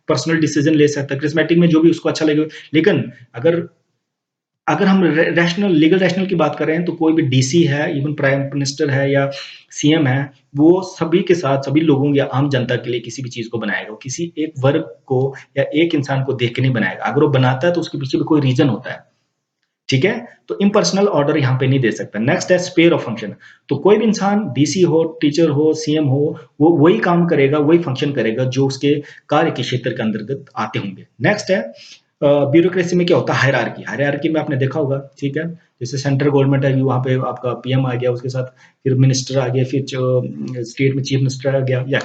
पर्सनल डिसीजन ले सकता है। क्रिस्मेटिक में जो भी उसको अच्छा लगे। लेकिन अगर अगर हम रैशनल लीगल रैशनल की बात करें, तो कोई भी डीसी है, इवन प्राइम मिनिस्टर है या सीएम है, वो सभी के साथ सभी लोगों या आम जनता के लिए किसी भी चीज को बनाएगा, किसी एक वर्ग को या एक इंसान को देख के नहीं बनाएगा। अगर वो बनाता है तो उसके पीछे भी कोई रीजन होता है। ठीक है, तो इम्पर्सनल ऑर्डर यहाँ पे नहीं दे सकता। नेक्स्ट है स्पेयर ऑफ फंक्शन। तो कोई भी इंसान डीसी हो, टीचर हो, सीएम हो, वो वही काम करेगा, वही फंक्शन करेगा जो उसके कार्य के क्षेत्र के अंतर्गत आते होंगे। नेक्स्ट है ब्यूरोक्रेसी में क्या होता है, हायरार्की। हायरार्की में आपने देखा होगा, ठीक है, जैसे सेंट्रल गवर्नमेंट है, वहां पे आपका पीएम आ गया, उसके साथ फिर मिनिस्टर आ गया, फिर स्टेट में चीफ मिनिस्टर आ गया, या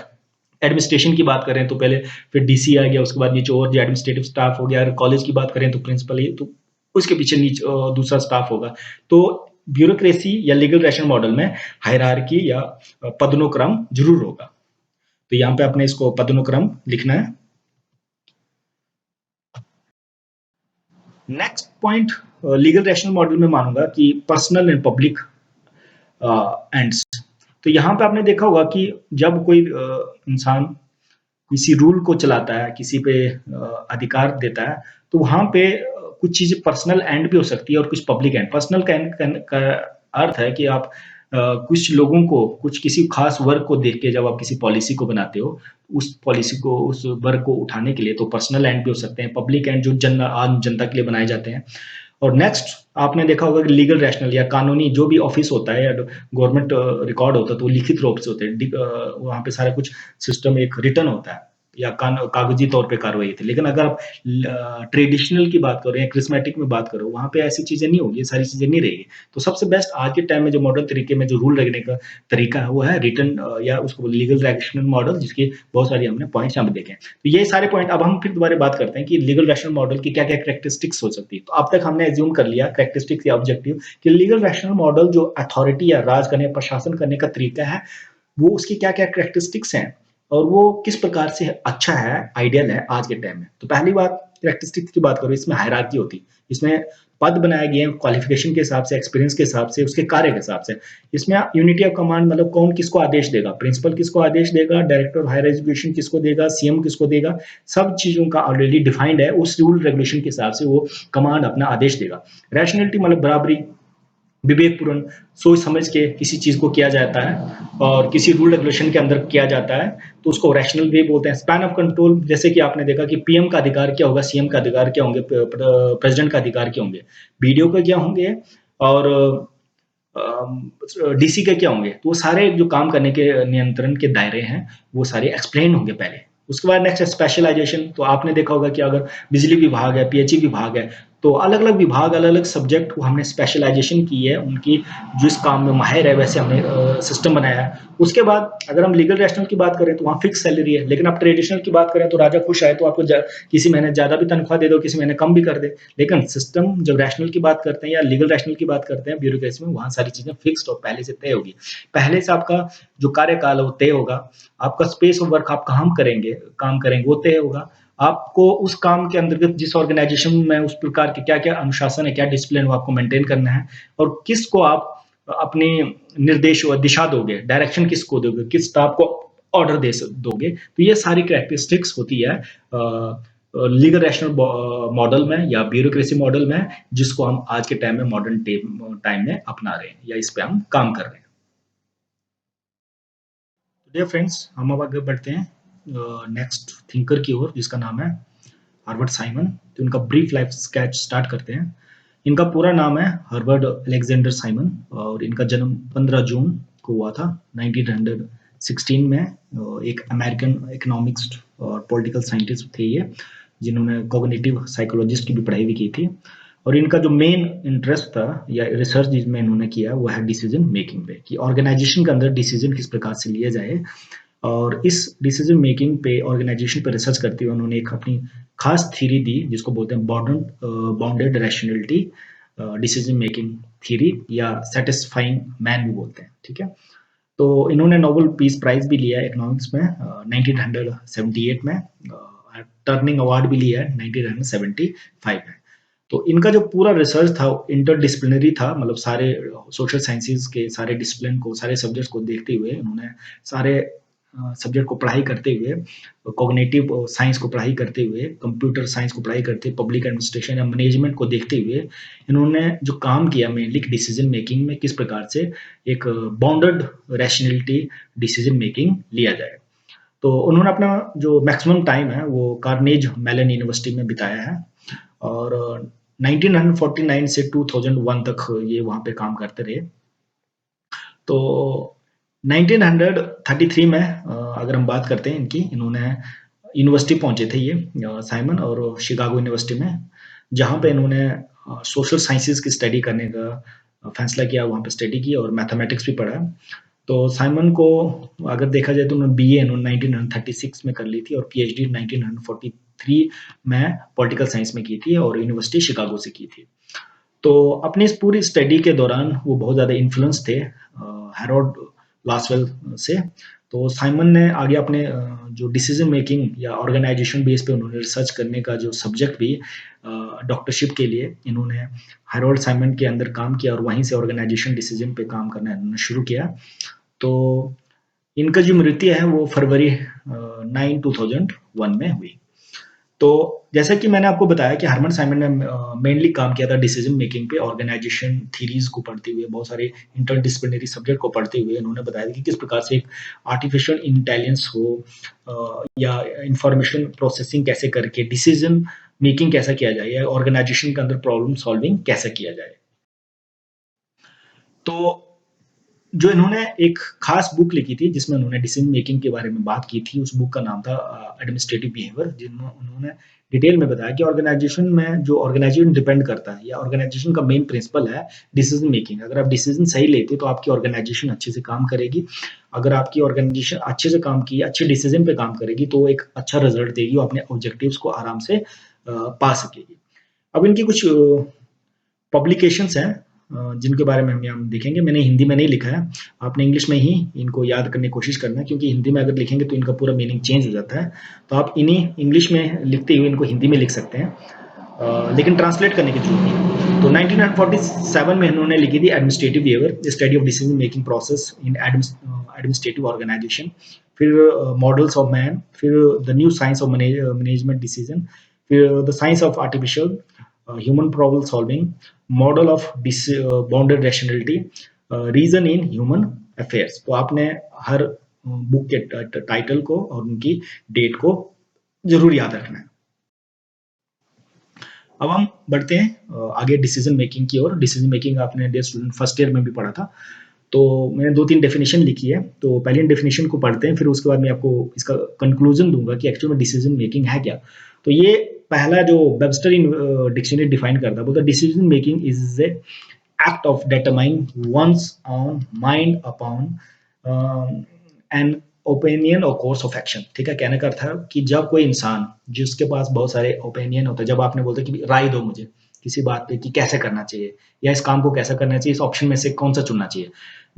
एडमिनिस्ट्रेशन की बात करें तो पहले फिर डीसी आ गया, उसके बाद नीचे और जो एडमिनिस्ट्रेटिव स्टाफ हो गया। अगर कॉलेज की बात करें तो प्रिंसिपल, तो उसके पीछे नीचे दूसरा स्टाफ होगा। तो ब्यूरोक्रेसी या लीगल रैशनल मॉडल में हायरार्की या पदानुक्रम जरूर होगा। तो यहाँ पे आपने इसको पदानुक्रम लिखना है। Next point legal rational model में मानूंगा कि पर्सनल एंड पब्लिक एंड्स। तो यहाँ पे आपने देखा होगा कि जब कोई इंसान किसी रूल को चलाता है, किसी पे अधिकार देता है, तो वहां पे कुछ चीजें पर्सनल एंड भी हो सकती है और कुछ पब्लिक एंड। पर्सनल का अर्थ है कि आप कुछ लोगों को, कुछ किसी खास वर्ग को देख के जब आप किसी पॉलिसी को बनाते हो, उस पॉलिसी को, उस वर्ग को उठाने के लिए तो पर्सनल एंड भी हो सकते हैं, पब्लिक एंड जो आम जनता के लिए बनाए जाते हैं। और नेक्स्ट आपने देखा होगा कि लीगल रैशनल या कानूनी जो भी ऑफिस होता है या गवर्नमेंट रिकॉर्ड होता है तो वो लिखित रूप से होते हैं, वहाँ पे सारा कुछ सिस्टम एक रिटर्न होता है या कागजी तौर पे कार्रवाई होती है। लेकिन अगर आप ट्रेडिशनल की बात करो या क्रिस्मेटिक में बात करो, वहाँ पे ऐसी चीजें नहीं होगी, ये सारी चीजें नहीं रहेगी। तो सबसे बेस्ट आज के टाइम में जो मॉडर्न तरीके में जो रूल लगने का तरीका है वो है रिटर्न या उसको लीगल रैशनल मॉडल, जिसकी बहुत सारी हमने पॉइंट्स यहाँ पे देखे हैं। तो ये सारे पॉइंट अब हम फिर दोबारा बात करते हैं कि लीगल रैशनल मॉडल की क्या क्या कैरेक्टरिस्टिक्स हो सकती है। तो अब तक हमने एज्यूम कर लिया कैरेक्टरिस्टिक्स या ऑब्जेक्टिव कि लीगल रैशनल मॉडल जो अथॉरिटी या राज करने, प्रशासन करने का तरीका है, वो उसकी क्या क्या कैरेक्टरिस्टिक्स हैं और वो किस प्रकार से अच्छा है, आइडियल है आज के टाइम में। तो पहली बात कैरेक्टरिस्टिक्स की बात करो, इसमें हायरार्की होती है, इसमें पद बनाए गए हैं क्वालिफिकेशन के हिसाब से, एक्सपीरियंस के हिसाब से, उसके कार्य के हिसाब से। इसमें यूनिटी ऑफ कमांड मतलब कौन किसको आदेश देगा, प्रिंसिपल किसको आदेश देगा, डायरेक्टर ऑफ हायर एजुकेशन किसको देगा, सीएम किसको देगा, सब चीजों का ऑलरेडी डिफाइंड है। उस रूल रेगुलेशन के हिसाब से वो कमांड अपना आदेश देगा। रैशनैलिटी मतलब बराबरी, विवेकपूर्ण सोच समझ के किसी चीज को किया जाता है और किसी रूल रेगुलेशन के अंदर किया जाता है तो उसको रैशनल वे बोलते हैं। स्पैन ऑफ कंट्रोल, जैसे कि आपने देखा कि पीएम का अधिकार क्या होगा, सीएम का अधिकार क्या होंगे, प्रेसिडेंट का अधिकार क्या होंगे, बीडीओ का क्या होंगे और डीसी के क्या होंगे। तो वो सारे जो काम करने के नियंत्रण के दायरे हैं वो सारे एक्सप्लेन होंगे पहले। उसके बाद नेक्स्ट स्पेशलाइजेशन। तो आपने देखा होगा कि अगर बिजली विभाग है, पीएचई विभाग है, तो अलग अलग विभाग, अलग अलग सब्जेक्ट को हमने स्पेशलाइजेशन की है, उनकी जिस काम में माहिर है वैसे हमने सिस्टम बनाया है। उसके बाद अगर हम लीगल रैशनल की बात करें तो वहाँ फिक्स सैलरी है। लेकिन आप ट्रेडिशनल की बात करें तो राजा खुश आए तो आपको किसी महीने ज्यादा भी तनख्वाह दे दो, किसी महीने कम भी कर दे। लेकिन सिस्टम जब रैशनल की बात करते हैं या लीगल रैशनल की बात करते हैं ब्यूरोक्रेसी में, वहाँ सारी चीजें फिक्स्ड और पहले से तय होगी। पहले से आपका जो कार्यकाल है वो तय होगा, आपका स्पेस ऑफ वर्क आप काम करेंगे वो तय होगा। आपको उस काम के अंतर्गत जिस ऑर्गेनाइजेशन में उस प्रकार के क्या क्या अनुशासन है, क्या डिसिप्लिन वो आपको मेंटेन करना है और किसको आप अपने निर्देश और दिशा दोगे, डायरेक्शन किसको दोगे, किस स्टाफ को ऑर्डर दोगे। तो ये सारी कैरेक्टरिस्टिक्स होती है लीगल रैशनल मॉडल में या ब्यूरोक्रेसी मॉडल में, जिसको हम आज के टाइम में मॉडर्न टाइम में अपना रहे हैं या इस पे हम काम कर रहे हैं। डियर फ्रेंड्स, हम अब आगे बढ़ते हैं नेक्स्ट थिंकर की ओर, जिसका नाम है हर्बर्ट साइमन। तो इनका ब्रीफ लाइफ स्केच स्टार्ट करते हैं। इनका पूरा नाम है हर्बर्ट अलेक्जेंडर साइमन और इनका जन्म 15 जून को हुआ था 1916 में। एक अमेरिकन इकोनॉमिक्स और पॉलिटिकल साइंटिस्ट थे ये, जिन्होंने कॉग्निटिव साइकोलॉजिस्ट की भी पढ़ाई भी की थी। और इनका जो मेन इंटरेस्ट था या रिसर्च जिसमें इन्होंने किया वो है डिसीजन मेकिंग पे, कि ऑर्गेनाइजेशन के अंदर डिसीजन किस प्रकार से लिए जाए। और इस डिसीजन मेकिंग पे, ऑर्गेनाइजेशन पे रिसर्च करते हुए उन्होंने एक अपनी खास थ्योरी दी जिसको बोलते हैं bounded rationality decision making theory या सेटिस्फाइंग मैन भी बोलते हैं। ठीक है, तो इन्होंने नोबेल पीस प्राइज भी लिया है इकोनॉमिक्स में 1978 में, टर्निंग अवार्ड भी लिया है 1975 में। तो इनका जो पूरा रिसर्च था इंटरडिसिप्लिनरी था, मतलब सारे सोशल साइंसेज के सारे डिसिप्लिन को, सारे सब्जेक्ट्स को देखते हुए उन्होंने सारे सब्जेक्ट को पढ़ाई करते हुए, कॉग्निटिव साइंस को पढ़ाई करते हुए, कंप्यूटर साइंस को पढ़ाई करते हुए, पब्लिक एडमिनिस्ट्रेशन या मैनेजमेंट को देखते हुए इन्होंने जो काम किया मेनली डिसीजन मेकिंग में किस प्रकार से एक बाउंडेड रैशनैलिटी डिसीजन मेकिंग लिया जाए। तो उन्होंने अपना जो मैक्सिमम टाइम है वो कार्नेज मेलन यूनिवर्सिटी में बिताया है और 1949 से 2001 तक ये वहाँ पे काम करते रहे। तो 1933 में अगर हम बात करते हैं इनकी, इन्होंने यूनिवर्सिटी पहुंचे थे ये साइमन, और शिकागो यूनिवर्सिटी में, जहाँ पे इन्होंने सोशल साइंसेज की स्टडी करने का फैसला किया, वहाँ पे स्टडी की और मैथमेटिक्स भी पढ़ा। तो साइमन को अगर देखा जाए तो उन्होंने बीए इन्होंने 1936 में कर ली थी और पीएचडी 1943 में पॉलिटिकल साइंस में की थी और यूनिवर्सिटी शिकागो से की थी। तो अपनी इस पूरी स्टडी के दौरान वो बहुत ज़्यादा इन्फ्लुएंस थे हैरोल्ड लासवेल से। तो साइमन ने आगे अपने जो डिसीजन मेकिंग या ऑर्गेनाइजेशन बेस पे उन्होंने रिसर्च करने का जो सब्जेक्ट भी डॉक्टरशिप के लिए इन्होंने हैरोल्ड साइमन के अंदर काम किया और वहीं से ऑर्गेनाइजेशन डिसीजन पे काम करना इन्होंने शुरू किया। तो इनका जो मृत्यु है वो फरवरी 9 2001 में हुई। तो जैसा कि मैंने आपको बताया कि हरमन साइमन ने मेनली काम किया था डिसीजन मेकिंग पे, ऑर्गेनाइजेशन थीरीज को पढ़ते हुए, बहुत सारे इंटरडिसिप्लिनरी सब्जेक्ट को पढ़ते हुए इन्होंने बताया कि किस प्रकार से एक आर्टिफिशियल इंटेलिजेंस हो या इंफॉर्मेशन प्रोसेसिंग कैसे करके डिसीजन मेकिंग कैसा किया जाए या ऑर्गेनाइजेशन के अंदर प्रॉब्लम सॉल्विंग कैसे किया जाए। तो जो इन्होंने एक खास बुक लिखी थी जिसमें उन्होंने डिसीजन मेकिंग के बारे में बात की थी, उस बुक का नाम था एडमिनिस्ट्रेटिव बिहेवियर, जिनमें उन्होंने डिटेल में बताया कि ऑर्गेनाइजेशन में जो ऑर्गेनाइजेशन डिपेंड करता है या ऑर्गेनाइजेशन का मेन प्रिंसिपल है डिसीजन मेकिंग। अगर आप डिसीजन सही लेते तो आपकी ऑर्गेनाइजेशन अच्छे से काम करेगी। अगर आपकी ऑर्गेनाइजेशन अच्छे से काम की, अच्छे डिसीजन पे काम करेगी तो एक अच्छा रिजल्ट देगी और अपने ऑब्जेक्टिव्स को आराम से पा सकेगी। अब इनकी कुछ पब्लिकेशंस हैं जिनके बारे में हम देखेंगे। मैंने हिंदी में नहीं लिखा है, आपने इंग्लिश में ही इनको याद करने की कोशिश करना है, क्योंकि हिंदी में अगर लिखेंगे तो इनका पूरा मीनिंग चेंज हो जाता है। तो आप इन्हीं इंग्लिश में लिखते हुए इनको हिंदी में लिख सकते हैं, लेकिन ट्रांसलेट करने की जरूरत नहीं है। तो 1947 में इन्होंने लिखी थी administrative behaviour, study of decision making process in administrative organisation. फिर मॉडल्स ऑफ मैन, फिर the new science of management decision, फिर the science of artificial human problem solving, model of bounded rationality, reason in human affairs. तो आपने हर book के title को और उनकी date को जरूर याद रखना है। अब हम बढ़ते हैं आगे डिसीजन मेकिंग की ओर। डिसीजन मेकिंग आपने डियर स्टूडेंट फर्स्ट ईयर में भी पढ़ा था। तो मैंने 2-3 डेफिनेशन लिखी है, तो पहले इन डेफिनेशन को पढ़ते हैं, फिर उसके बाद मैं आपको इसका कंक्लूजन दूंगा कि एक्चुअल में डिसीजन मेकिंग है क्या। तो ये पहला जो वेबस्टर इन डिक्शनरी डिफाइन करता है, बोलता है decision making is a act of determining one's on mind upon an opinion or course of action. ठीक है, कहने का अर्थ है कि जब कोई इंसान जिसके पास बहुत सारे ओपिनियन होते हैं, जब आपने बोलते कि राय दो मुझे किसी बात पे कि कैसे करना चाहिए या इस काम को कैसा करना चाहिए, इस ऑप्शन में से कौन सा चुनना चाहिए,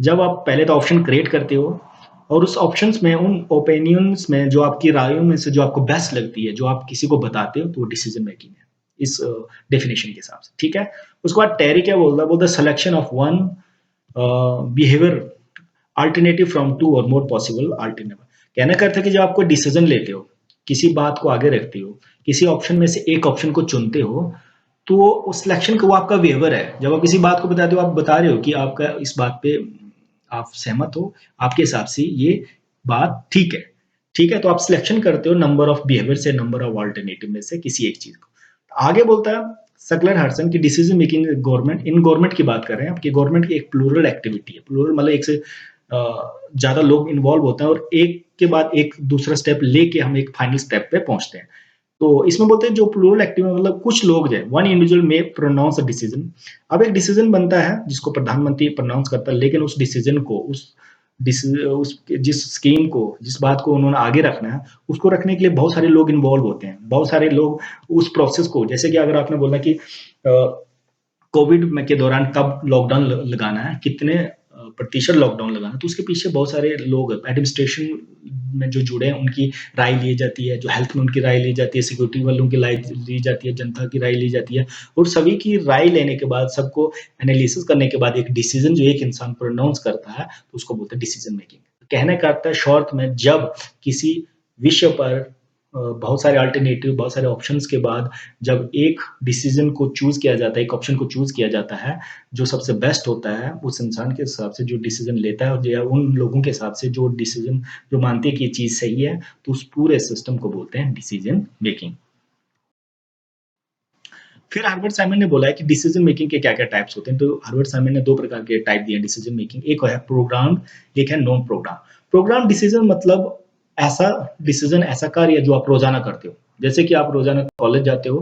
जब आप पहले तो ऑप्शन क्रिएट करते हो और उस ऑप्शंस में, उन ओपिनियंस में, जो आपकी रायों में से जो आपको बेस्ट लगती है, जो आप किसी को बताते हो, तो वो डिसीजन मेकिंग है इस डेफिनेशन के हिसाब से। ठीक है, उसके बाद टेरी क्या बोलता है, बोलता selection of one behaviour alternative from two or more possible alternative. कहने का अर्थ है कि जब आप कोई डिसीजन लेते हो, किसी बात को आगे रखते हो, किसी ऑप्शन में से एक ऑप्शन को चुनते हो, तो उस सिलेक्शन का वो आपका वेवर है। जब आप किसी बात को बताते हो, आप बता रहे हो कि आपका इस बात पे आप सहमत हो, आपके हिसाब से ये बात ठीक है। ठीक है, तो आप सिलेक्शन करते हो नंबर ऑफ बिहेवियर से, नंबर ऑफ अल्टरनेटिव में से किसी एक चीज को। आगे बोलता है सकलर हर्सन की decision making government, in government की बात कर रहे हैं आपकी, गवर्नमेंट की एक प्लूरल एक्टिविटी है। प्लूरल मतलब एक से ज्यादा लोग इन्वॉल्व होते हैं और एक के बाद एक दूसरा स्टेप लेके हम एक फाइनल स्टेप पे पहुंचते हैं। तो इसमें बोलते हैं जो प्लूरल एक्टिव मतलब कुछ लोग जो वन इंडिविजुअल में प्रोनाउंस अ डिसीजन। अब एक डिसीजन बनता है जिसको प्रधानमंत्री प्रोनाउंस करता है, लेकिन उस डिसीजन को, उस जिस स्कीम को, जिस बात को उन्होंने आगे रखना है, उसको रखने के लिए बहुत सारे लोग इन्वॉल्व होते हैं। बहुत सारे लोग उस प्रोसेस को, जैसे कि अगर आपने बोला कि कोविड में के दौरान कब लॉकडाउन लगाना है, कितने प्रतिशत लॉकडाउन लगाना है, तो उसके पीछे बहुत सारे लोग एडमिनिस्ट्रेशन में जो जुड़े हैं, उनकी राय ली जाती है, जो हेल्थ में उनकी राय ली जाती है, सिक्योरिटी वालों की राय ली जाती है, जनता की राय ली जाती है, और सभी की राय लेने के बाद, सबको एनालिसिस करने के बाद एक डिसीजन जो एक इंसान प्रोनाउंस करता है, तो उसको बोलते हैं डिसीजन मेकिंग। कहने का अर्थ है शॉर्ट में, जब किसी विषय पर बहुत सारे अल्टरनेटिव, बहुत सारे ऑप्शंस के बाद जब एक डिसीजन को चूज किया जाता है, एक ऑप्शन को चूज किया जाता है जो सबसे बेस्ट होता है, उस इंसान के हिसाब से जो डिसीजन लेता है, या उन लोगों के हिसाब से जो डिसीजन, जो मानते हैं कि ये चीज सही है, तो उस पूरे सिस्टम को बोलते हैं डिसीजन मेकिंग। फिर हार्वर्ड साइमन ने बोला है कि डिसीजन मेकिंग के क्या क्या टाइप्स होते हैं। तो हार्वर्ड साइमन ने 2 प्रकार के टाइप दिए डिसीजन मेकिंग, एक है प्रोग्राम, एक है नॉन प्रोग्राम। प्रोग्राम डिसीजन मतलब ऐसा डिसीजन, ऐसा कार्य जो आप रोजाना करते हो। जैसे कि आप रोजाना कॉलेज जाते हो,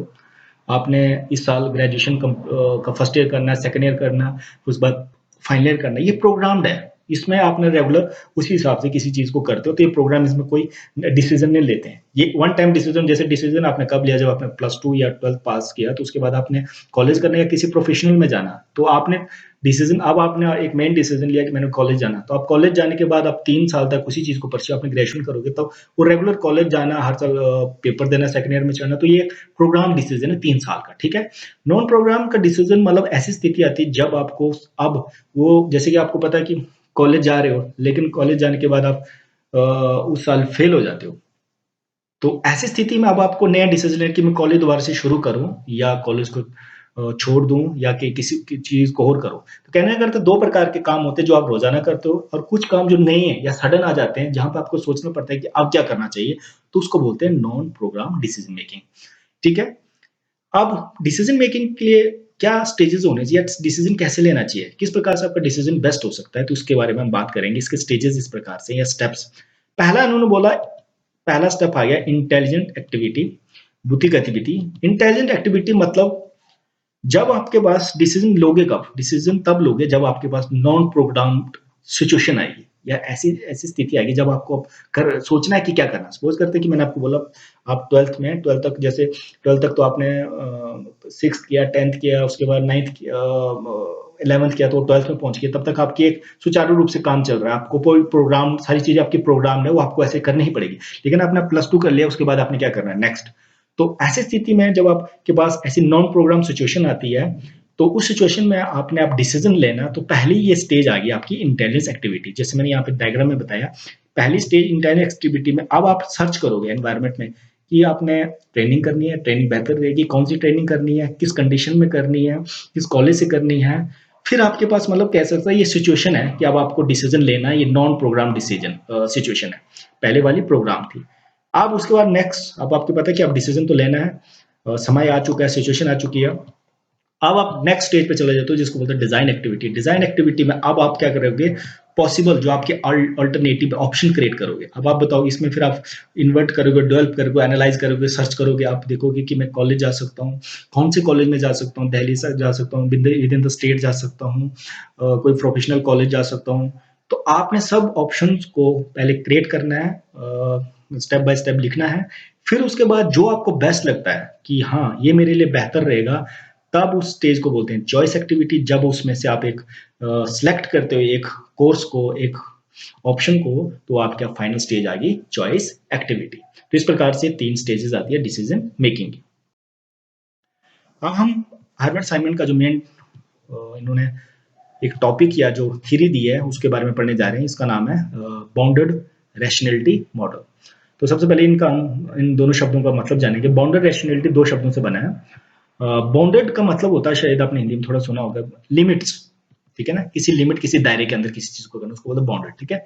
आपने इस साल ग्रेजुएशन का फर्स्ट ईयर करना है, सेकंड ईयर करना है, उसके बाद फाइनल ईयर करना है, ये प्रोग्राम्ड है। इसमें आपने रेगुलर उसी हिसाब से किसी चीज को करते हो, तो ये प्रोग्राम, इसमें कोई डिसीजन नहीं लेते हैं। ये वन टाइम डिसीजन, जैसे डिसीजन आपने कब लिया, जब आपने +2 या 12th पास किया, तो उसके बाद आपने कॉलेज करना या किसी प्रोफेशनल में जाना, तो आपने डिसीजन, अब आपने एक मेन डिसीजन लिया कि मैंने कॉलेज जाना, तो आप कॉलेज जाने के बाद आप 3 साल तक उसी चीज को परस्यू, आपने ग्रेजुएशन करोगे, तो वो रेगुलर कॉलेज जाना, हर साल पेपर देना, सेकंड ईयर में चढ़ना, तो ये एक प्रोग्राम डिसीजन है 3 साल का। ठीक है, नॉन प्रोग्राम का डिसीजन मतलब ऐसी स्थिति आती है जब आपको, अब वो जैसे कि आपको पता है कि कॉलेज जा रहे हो, लेकिन कॉलेज जाने के बाद आप उस साल फेल हो जाते हो, तो ऐसी स्थिति में अब आपको नया डिसीजन है कि मैं कॉलेज दोबारा से शुरू करूं या कॉलेज को छोड़ दूं या कि किसी की चीज को और करूं। तो कहने का अर्थ दो प्रकार के काम होते हैं जो आप रोजाना करते हो, और कुछ काम जो नए हैं या सडन आ जाते हैं जहां पे आपको सोचना पड़ता है कि अब क्या करना चाहिए, तो उसको बोलते हैं नॉन प्रोग्राम डिसीजन मेकिंग। ठीक है। अब डिसीजन मेकिंग के लिए क्या स्टेजेस होने चाहिए, डिसीजन कैसे लेना चाहिए, किस प्रकार से आपका डिसीजन बेस्ट हो सकता है, तो उसके बारे में हम बात करेंगे। इसके स्टेजेस इस प्रकार से या स्टेप्स। पहला उन्होंने बोला, पहला स्टेप आ गया इंटेलिजेंट एक्टिविटी, बुद्धि गतिविधि। इंटेलिजेंट एक्टिविटी मतलब जब आपके पास डिसीजन लोगे, कब डिसीजन तब लोगे जब आपके पास नॉन प्रोग्राम्ड सिचुएशन आएगी या ऐसी ऐसी स्थिति आएगी जब आपको कर सोचना है कि क्या करना। सपोज करते हैं कि मैंने आपको बोला आप 12th में 12th तक, जैसे 12th तक तो आपने 6th किया, 10th किया, उसके बाद 9th किया, 11th किया, तो 12th में पहुंच गए। तब तक आपकी एक सुचारू रूप से काम चल रहा है, आपको कोई प्रोग्राम, सारी चीजें आपकी प्रोग्राम है, वो आपको ऐसे करनी ही पड़ेगी। लेकिन आपने +2 कर लिया, उसके बाद आपने क्या करना है नेक्स्ट। तो ऐसी स्थिति में जब आपके पास ऐसी नॉन प्रोग्राम सिचुएशन आती है, तो उस सिचुएशन में आपने आप डिसीजन लेना, तो पहली ये स्टेज आ गई आपकी इंटेलिजेंस एक्टिविटी। जैसे मैंने यहाँ पे डायग्राम में बताया, पहली स्टेज इंटेलिजेंस एक्टिविटी में अब आप सर्च करोगे एनवायरनमेंट में कि आपने ट्रेनिंग करनी है, ट्रेनिंग बेहतर रहेगी, कौन सी ट्रेनिंग करनी है, किस कंडीशन में करनी है, किस कॉलेज से करनी है। फिर आपके पास मतलब कह सकता है ये सिचुएशन है कि अब आपको डिसीजन लेना है, ये नॉन प्रोग्राम डिसीजन सिचुएशन है, पहले वाली प्रोग्राम थी। अब उसके बाद नेक्स्ट, अब आपको पता है कि अब डिसीजन तो लेना है, समय आ चुका है, सिचुएशन आ चुकी है। अब आप नेक्स्ट स्टेज पे चले जाते हो जिसको बोलते हैं डिजाइन एक्टिविटी। डिजाइन एक्टिविटी में अब आप क्या करोगे, पॉसिबल जो आपके अल्टरनेटिव ऑप्शन क्रिएट करोगे। अब आप बताओ, इसमें फिर आप इन्वर्ट करोगे, डेवलप करोगे, एनालाइज करोगे, सर्च करोगे। आप देखोगे कि मैं कॉलेज जा सकता हूँ, कौन से कॉलेज में जा सकता हूँ, दिल्ली से जा सकता हूँ, विद इन द स्टेट जा सकता हूँ, कोई प्रोफेशनल कॉलेज जा सकता हूँ। तो आपने सब ऑप्शंस को पहले क्रिएट करना है, स्टेप बाय स्टेप लिखना है। फिर उसके बाद जो आपको बेस्ट लगता है कि हाँ ये मेरे लिए बेहतर रहेगा, तब उस स्टेज को बोलते हैं चॉइस एक्टिविटी। जब उसमें से आप एक सिलेक्ट करते हो, एक कोर्स को, एक ऑप्शन को, तो आपका फाइनल स्टेज आ गई चॉइस एक्टिविटी। तो इस प्रकार से 3 स्टेजेस आती है डिसीजन मेकिंग की। अब हम हर्बर्ट साइमन का जो मेन इन्होंने एक टॉपिक या जो थ्योरी दी है उसके बारे में पढ़ने जा रहे हैं। इसका नाम है बाउंडेड रैशनैलिटी मॉडल। तो सबसे पहले इनका इन दोनों शब्दों का मतलब जानेंगे। बाउंडेड रैशनैलिटी 2 शब्दों से बना है। बाउंडेड का मतलब होता है, शायद आपने हिंदी में थोड़ा सुना होगा, लिमिट्स। ठीक है ना, किसी लिमिट, किसी दायरे के अंदर किसी चीज को करना, उसको बोलते हैं बाउंडेड। ठीक है।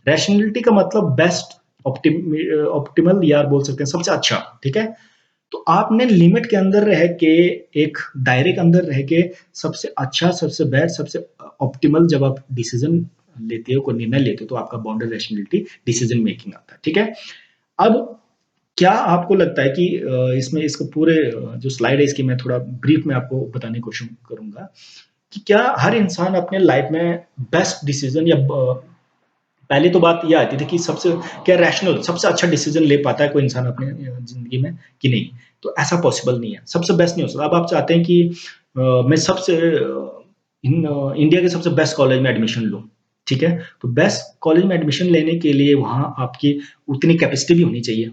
रैशनैलिटी का मतलब बेस्ट, ऑप्टिमल, या बोल सकते हैं सबसे अच्छा। ठीक है। तो आपने लिमिट के अंदर रह के, एक दायरे के अंदर रह के सबसे अच्छा, सबसे बेस्ट, सबसे ऑप्टिमल जब आप डिसीजन लेते हो, कोई निर्णय लेते हो, तो आपका बाउंडेड रैशनैलिटी डिसीजन मेकिंग आता है। ठीक है। अब क्या आपको लगता है कि इसमें इसको पूरे जो स्लाइड है इसकी मैं थोड़ा ब्रीफ में आपको बताने की कोशिश करूंगा कि क्या हर इंसान अपने लाइफ में बेस्ट डिसीजन या पहले तो बात यह आती थी कि सबसे क्या रैशनल, सबसे अच्छा डिसीजन ले पाता है कोई इंसान अपने जिंदगी में कि नहीं। तो ऐसा पॉसिबल नहीं है, सबसे बेस्ट नहीं हो सकता। अब आप चाहते हैं कि मैं सबसे इंडिया के सबसे बेस्ट कॉलेज में एडमिशन लूं। ठीक है। तो बेस्ट कॉलेज में एडमिशन लेने के लिए वहां आपकी उतनी कैपेसिटी भी होनी चाहिए।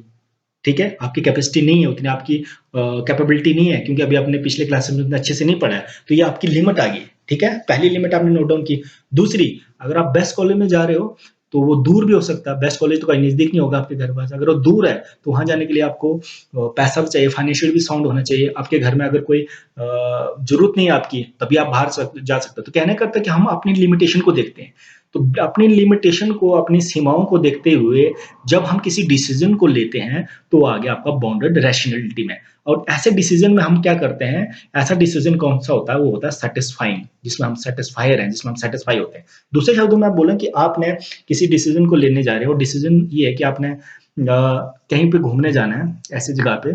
ठीक है। आपकी कैपेसिटी नहीं है उतनी, आपकी कैपेबिलिटी नहीं है, क्योंकि अभी आपने पिछले क्लास में अच्छे से नहीं पढ़ा है, तो ये आपकी लिमिट आ गई। ठीक है। पहली लिमिट आपने नोट डाउन की। दूसरी, अगर आप बेस्ट कॉलेज में जा रहे हो तो वो दूर भी हो सकता है। बेस्ट कॉलेज तो कहीं नजदीक नहीं होगा आपके घर पास। अगर वो दूर है तो वहां जाने के लिए आपको पैसा भी चाहिए, फाइनेंशियल भी साउंड होना चाहिए। आपके घर में अगर कोई जरूरत नहीं है आपकी, तभी आप बाहर जा सकते हो। तो कहने का अर्थ है कि हम अपनी लिमिटेशन को देखते हैं। तो अपनी लिमिटेशन को, अपनी सीमाओं को देखते हुए जब हम किसी डिसीजन को लेते हैं, तो आ गया आपका बाउंडेड रैशनैलिटी में। और ऐसे डिसीजन में हम क्या करते हैं, ऐसा डिसीजन कौन सा होता है, वो होता है सेटिस्फाइंग, जिसमें हम सेटिस्फायर हैं, जिसमें हम सेटिस्फाई होते हैं। दूसरे शब्दों में आप बोलें कि आपने किसी डिसीजन को लेने जा रहे हो, डिसीजन ये है कि आपने कहीं पे घूमने जाना है ऐसी जगह पे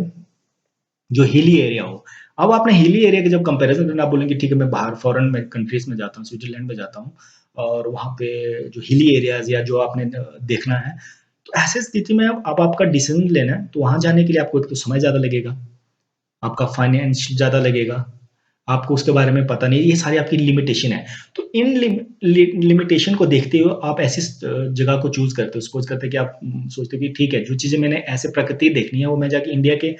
जो हिली एरिया हो। अब आपने हिली एरिया के जब कंपैरिजन करना, आप बोलेंगे ठीक है मैं बाहर फॉरेन में कंट्रीज में जाता हूँ, स्विट्जरलैंड में जाता हूँ, और वहां पे जो हिली एरियाज या जो आपने देखना है, तो ऐसी स्थिति में अब आपका डिसीजन लेना है, तो वहां जाने के लिए आपको एक तो समय ज्यादा लगेगा, आपका फाइनेंस ज्यादा लगेगा, आपको उसके बारे में पता नहीं, ये सारी आपकी लिमिटेशन है। तो इन लिमिटेशन को देखते हुए आप ऐसी जगह को चूज करते हो। सपोज करते हैं कि आप सोचते हो कि ठीक है, जो चीजें मैंने ऐसे प्रकृति देखनी है वो मैं जाके इंडिया के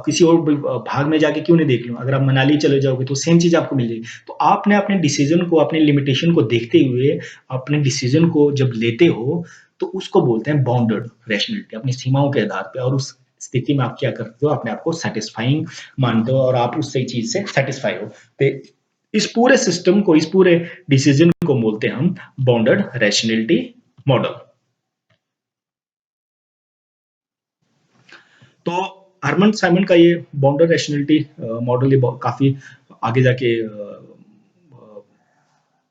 किसी और भाग में जाके क्यों नहीं देख लूं। अगर आप मनाली चले जाओगे तो सेम चीज आपको मिल जाएगी। तो आपने अपने डिसीजन को, अपने लिमिटेशन को देखते हुए अपने डिसीजन को जब लेते हो, तो उसको बोलते हैं बाउंडेड रैशनैलिटी, अपनी सीमाओं के आधार पे। और उस स्थिति में आप क्या करते हो, अपने आप को सेटिस्फाइंग मानते हो और आप उस सही चीज से सेटिस्फाई हो। तो इस पूरे सिस्टम को, इस पूरे डिसीजन को बोलते हैं हम बाउंडेड रैशनैलिटी मॉडल। तो हरमन साइमन का ये बाउंडेड रैशनैलिटी मॉडल ये काफी आगे जाके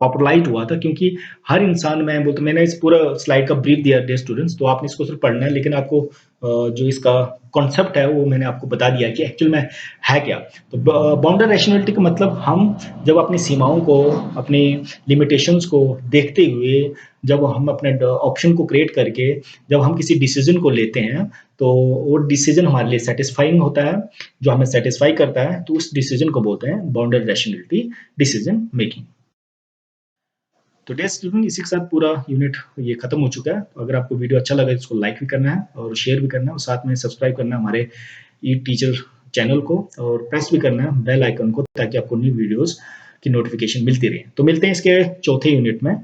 पॉपुलराइज हुआ था, क्योंकि हर इंसान में बोलते, मैंने इस पूरा स्लाइड का ब्रीफ दिया डियर स्टूडेंट्स, तो आपने इसको सिर्फ पढ़ना है, लेकिन आपको जो इसका कॉन्सेप्ट है वो मैंने आपको बता दिया कि एक्चुअल में है क्या। तो बाउंडर रैशनैलिटी का मतलब, हम जब अपनी सीमाओं को, अपनी लिमिटेशंस को देखते हुए, जब हम अपने ऑप्शन को क्रिएट करके जब हम किसी डिसीजन को लेते हैं, तो वो डिसीजन हमारे लिए सेटिस्फाइंग होता है, जो हमें सेटिस्फाई करता है, तो उस डिसीजन को बोलते हैं बाउंडर रैशनैलिटी डिसीजन मेकिंग। तो डियर स्टूडेंट, इसी के साथ पूरा यूनिट ये खत्म हो चुका है। तो अगर आपको वीडियो अच्छा लगा, इसको लाइक भी करना है और शेयर भी करना है, और साथ में सब्सक्राइब करना है हमारे ई टीचर चैनल को, और प्रेस भी करना है बेल आइकन को, ताकि आपको न्यू वीडियोस की नोटिफिकेशन मिलती रहे। तो मिलते हैं इसके चौथे यूनिट में।